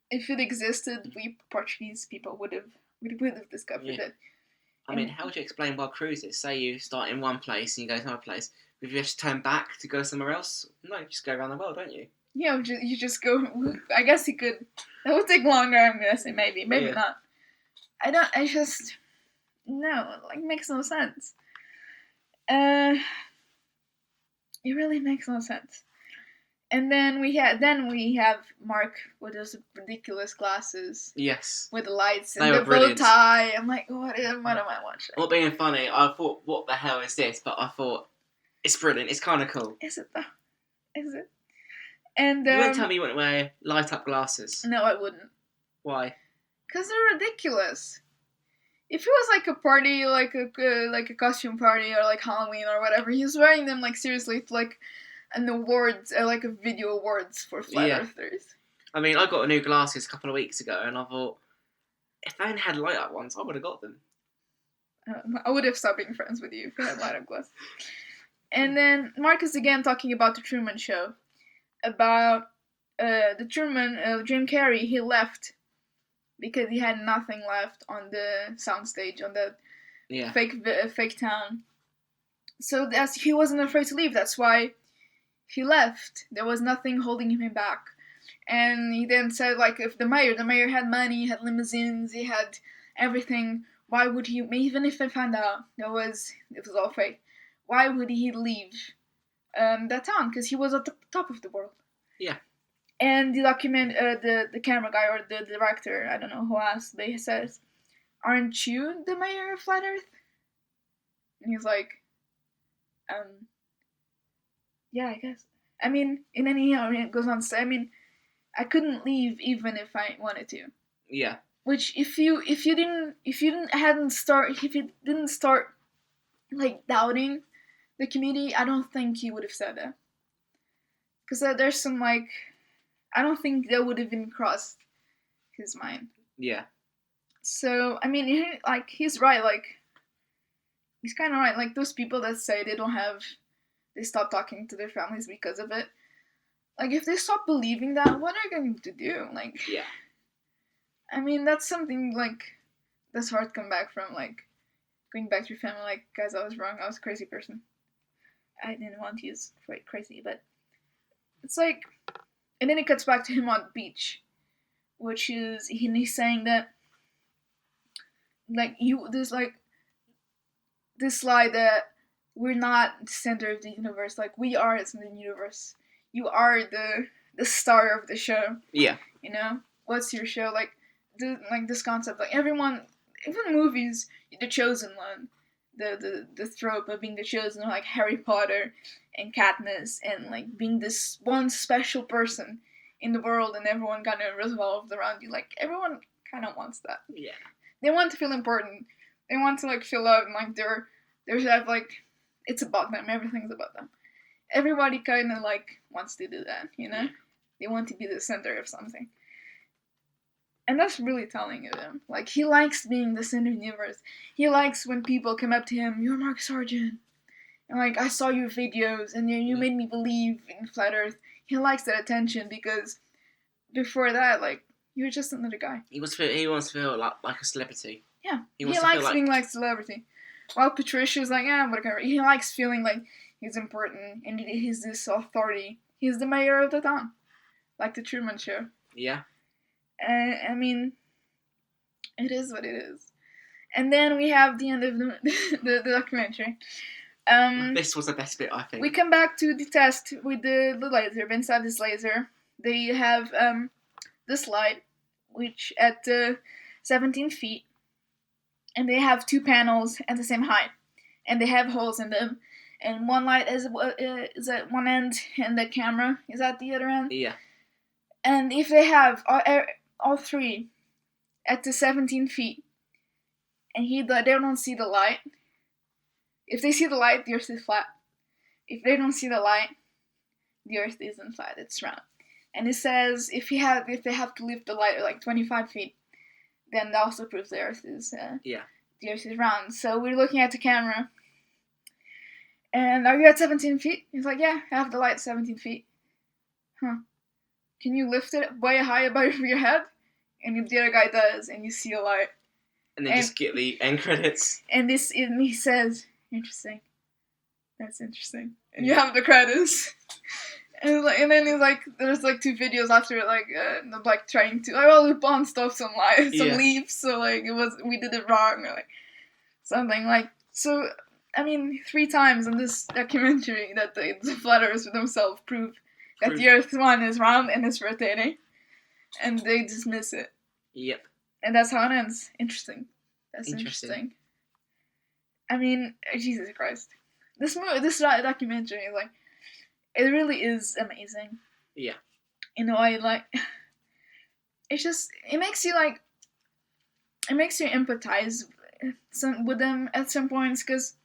S2: if it existed, we Portuguese people would have discovered it.
S3: I mean, how would you explain wild cruises? Say you start in one place and you go to another place. Would you just turn back to go somewhere else? No, you just go around the world, don't you?
S2: Yeah, you just go. I guess you could. That would take longer, I'm guessing. Maybe not. No, makes no sense. It really makes no sense. And then we have Mark with those ridiculous glasses.
S3: Yes.
S2: With the lights and the bow tie. I'm like, what am I watching?
S3: Not being funny, I thought, what the hell is this? But I thought, it's brilliant. It's kind of cool.
S2: Is it though? Is it? And
S3: you wouldn't tell me you wouldn't wear light up glasses.
S2: No, I wouldn't.
S3: Why?
S2: Because they're ridiculous. If it was a party, like a costume party or Halloween or whatever, he was wearing them seriously to an awards, a video awards for flat earthers.
S3: I mean, I got a new glasses a couple of weeks ago, and I thought, if they had light up ones, I would have got them.
S2: I would have stopped being friends with you if you had light up glasses. And then Mark is again talking about the Truman Show, about the Jim Carrey. He left because he had nothing left on the soundstage, on the fake town. So he wasn't afraid to leave. That's why he left. There was nothing holding him back. And he then said, if the mayor had money, he had limousines, he had everything, why would he, even if they found out it was all fake, why would he leave that town? Because he was at the top of the world.
S3: Yeah.
S2: And the camera guy or the director, I don't know who asked, they says, aren't you the mayor of Flat Earth? And he's like, yeah, I guess. I mean, and then it goes on to say, I mean, I couldn't leave even if I wanted to.
S3: Yeah.
S2: Which if you didn't start doubting the community, I don't think he would have said that. Because there's some I don't think that would have even crossed his mind.
S3: Yeah.
S2: So I mean, he's right. He's kind of right. Those people that say they stop talking to their families because of it. If they stop believing that, what are they going to do?
S3: Yeah.
S2: I mean, that's something that's hard to come back from. Going back to your family, guys, I was wrong. I was a crazy person. I didn't want to use crazy, but it's and then it cuts back to him on the beach, which is he's saying that this lie that we're not the center of the universe. We are the center of the universe. You are the star of the show.
S3: Yeah.
S2: You know? What's your show? This concept. Everyone, even movies, the chosen one. The trope of being the chosen, Harry Potter and Katniss, and being this one special person in the world and everyone kind of revolved around you. Everyone kind of wants that.
S3: Yeah.
S2: They want to feel important. They want to feel loved and it's about them. Everything's about them. Everybody kind of wants to do that, you know? They want to be the center of something. And that's really telling of him. He likes being the center of the universe. He likes when people come up to him, you're Mark Sargent. And I saw your videos and you made me believe in Flat Earth. He likes that attention because before that, you're just another guy. He wants
S3: to feel like a celebrity.
S2: Yeah. He likes being a celebrity. While Patricia's whatever. He likes feeling he's important and he's this authority. He's the mayor of the town. Like the Truman Show.
S3: Yeah.
S2: I mean, it is what it is. And then we have the end of the documentary.
S3: This was the best bit, I think.
S2: We come back to the test with the laser. Inside this laser, they have this light which at 17 feet, and they have 2 panels at the same height, and they have holes in them, and one light is at one end, and the camera is at the other end.
S3: Yeah.
S2: And if they have all 3 at the 17 feet, and they don't see the light, if they see the light, the Earth is flat. If they don't see the light, the Earth isn't flat, it's round. And it says if they have to lift the light like 25 feet, then that also proves the Earth is the Earth is round. So we're looking at the camera, and are you at 17 feet? He's like, yeah, I have the light 17 feet. Huh? Can you lift it way high above your head? And the other guy does, and you see a light.
S3: And then just get the end credits.
S2: And he says, interesting. That's interesting. And you have the credits. And then he's like, there's like 2 videos after it, like trying to, we bought stuff some leaves, so like we did it wrong, or like something like. So I mean, 3 times in this documentary that the flat earthers themselves prove that the Earth one is round and it's rotating, and they dismiss it.
S3: Yep.
S2: And that's how it ends. Interesting. That's interesting. I mean, Jesus Christ, this documentary is like. It really is amazing.
S3: Yeah.
S2: You know, it makes you empathize with them at some points, because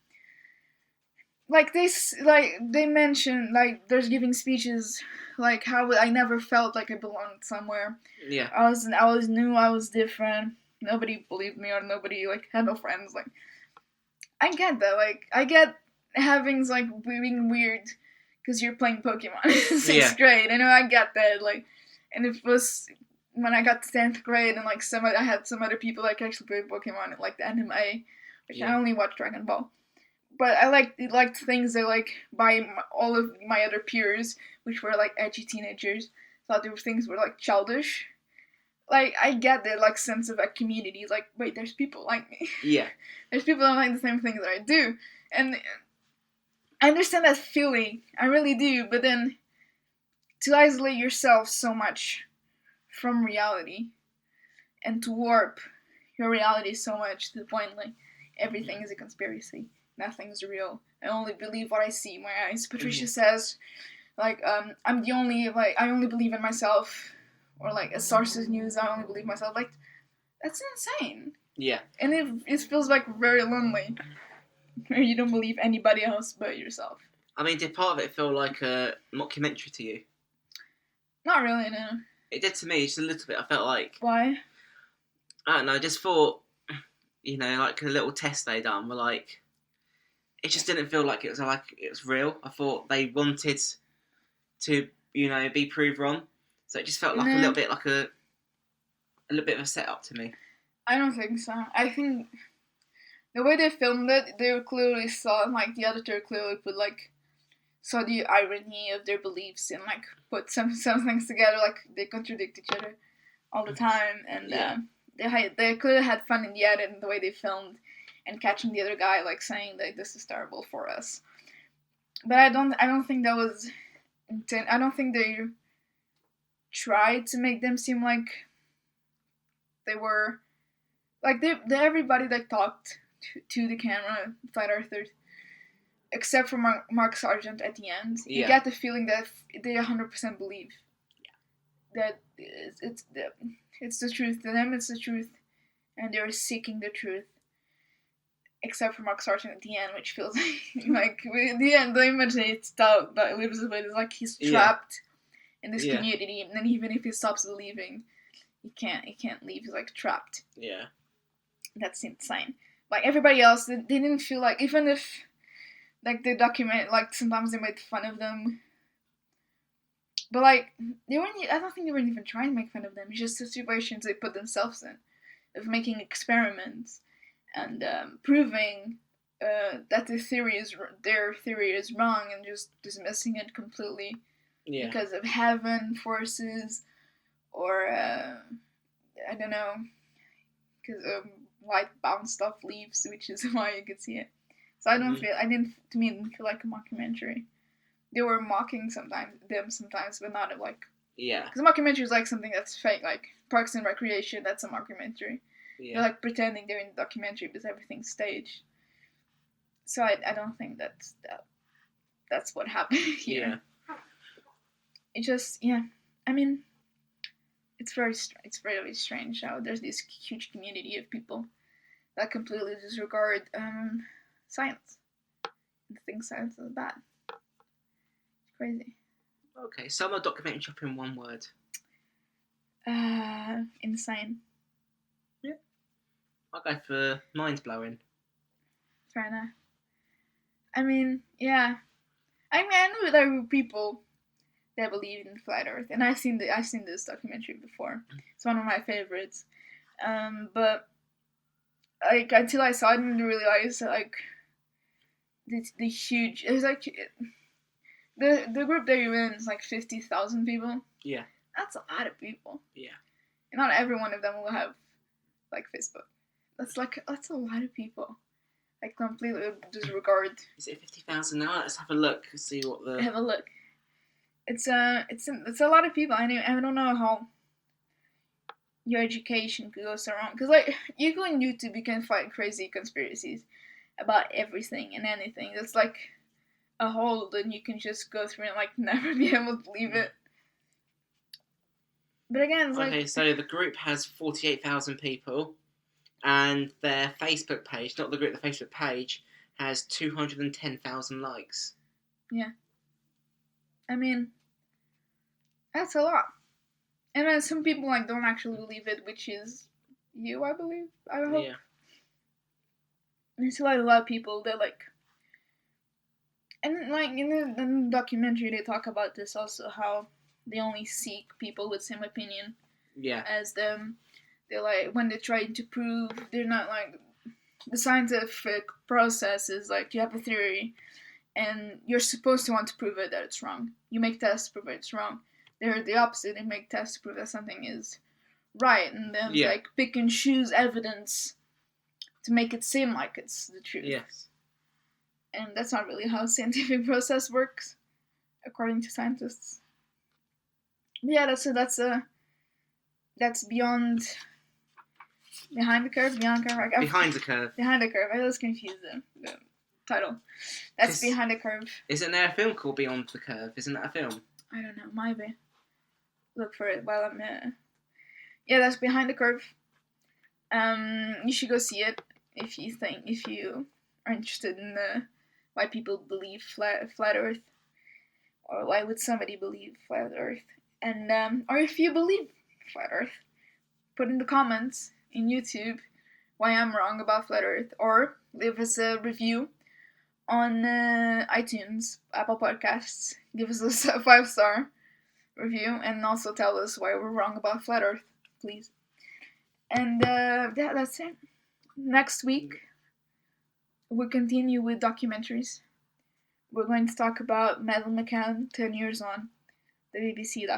S2: they mention, like, there's giving speeches, like, how I never felt like I belonged somewhere.
S3: Yeah.
S2: I was new, I was different, nobody believed me, or nobody, like, had no friends, like, I get that, like, I get having, like, being weird, because you're playing Pokemon in 6th grade. I know, I get that, like, and it was when I got to 10th grade, and, like, I had some other people, like, actually play Pokemon, like, the anime, which I only watched Dragon Ball. But I liked things that, like, by all of my other peers, which were, like, edgy teenagers, thought there were things were, like, childish. Like, I get that, like, sense of a community, like, wait, there's people like me.
S3: Yeah.
S2: There's people that like the same things that I do, and I understand that feeling, I really do, but then to isolate yourself so much from reality and to warp your reality so much to the point like everything is a conspiracy, nothing's real, I only believe what I see in my eyes. Patricia says, like, I'm the only, like, I only believe in myself, or like a source's news, I only believe myself, like, that's insane.
S3: Yeah.
S2: And it feels like very lonely. Where you don't believe anybody else but yourself.
S3: I mean, did part of it feel like a mockumentary to you?
S2: Not really, no.
S3: It did to me, just a little bit. I felt like...
S2: Why?
S3: I don't know, I just thought, you know, like a little test they done were like... It just didn't feel like it was real. I thought they wanted to, you know, be proved wrong. So it just felt like a little bit like a little bit of a setup to me.
S2: I don't think so. I think... The way they filmed it, they clearly saw, like, the editor clearly saw the irony of their beliefs and, like, put some things together, like, they contradict each other all the time, and they clearly had fun in the edit and the way they filmed, and catching the other guy, like, saying that this is terrible for us. But I don't think that was I don't think they tried to make them seem like they were, like, everybody that talked to the camera, flat earthers, except for Mark Sargent at the end. You get the feeling that they 100% believe that it's the truth. To them, it's the truth, and they're seeking the truth. Except for Mark Sargent at the end, which feels like at the end, the image it's that Elizabeth is like he's trapped in this community, and then even if he stops believing, he can't leave. He's like trapped.
S3: Yeah, that's
S2: insane. Like, everybody else, they didn't feel like, even if, like, they document, like, sometimes they made fun of them. But, like, I don't think they were even trying to make fun of them. It's just the situations they put themselves in, of making experiments, and proving that their theory is wrong, and just dismissing it completely.
S3: Yeah.
S2: Because of heaven forces, or, I don't know, because of light bounced off leaves, which is why you could see it. So it didn't feel like a mockumentary. They were mocking them sometimes, but not like
S3: Yeah.
S2: Because a mockumentary is like something that's fake, like Parks and Recreation. That's a mockumentary.
S3: Yeah.
S2: They're like pretending they're in the documentary because everything's staged. So I don't think that's what happened here.
S3: Yeah.
S2: It just I mean, it's really strange how there's this huge community of people that completely disregard science and think science is bad. It's crazy.
S3: Okay, sum a documentary up in one word.
S2: Insane.
S3: Yeah. I'll go for mind-blowing.
S2: Fair enough. I mean, yeah. I know there were people that believe in flat Earth, and I've seen this documentary before. It's one of my favorites. But like until I saw it, I didn't realize like the huge. It was like the group that you're in is like 50,000 people.
S3: Yeah.
S2: That's a lot of people.
S3: Yeah.
S2: And not every one of them will have like Facebook. That's a lot of people. I completely disregard.
S3: Is it 50,000 now? Let's have a look. See what the.
S2: Have a look. It's a lot of people. I don't know how your education could go so wrong. Because like you go on YouTube, you can find crazy conspiracies about everything and anything. It's like a hole, and you can just go through and like never be able to leave it. But again, it's
S3: okay, so the group has 48,000 people, and their Facebook page, not the group, the Facebook page, has 210,000 likes.
S2: Yeah. I mean, that's a lot. And then some people like don't actually believe it, which is you, I believe. I hope.
S3: Yeah.
S2: There's a lot of people that like, and like in the documentary they talk about this also, how they only seek people with same opinion.
S3: Yeah.
S2: As them. They're like when they're trying to prove, they're not like the scientific process is like you have a theory, and you're supposed to want to prove it that it's wrong. You make tests to prove it's wrong. They're the opposite. They make tests to prove that something is right, and then like pick and choose evidence to make it seem like it's the truth.
S3: Yes.
S2: And that's not really how scientific process works, according to scientists. But yeah, that's beyond. Behind the curve, beyond the curve.
S3: Behind the curve.
S2: Behind the curve. I was confused the title. That's Behind the Curve.
S3: Isn't there a film called Beyond the Curve? Isn't that a film?
S2: I don't know. Might be. Look for it while I'm. Yeah, that's Behind the Curve. You should go see it if you are interested in why people believe flat Earth, or why would somebody believe flat Earth, and or if you believe flat Earth, put in the comments in YouTube why I'm wrong about flat Earth, or leave us a review on iTunes, Apple Podcasts. Give us a 5-star review, and also tell us why we're wrong about flat Earth, please. And yeah, that's it. Next week we'll continue with documentaries. We're going to talk about Madeleine McCann, 10 Years On, the BBC documentary.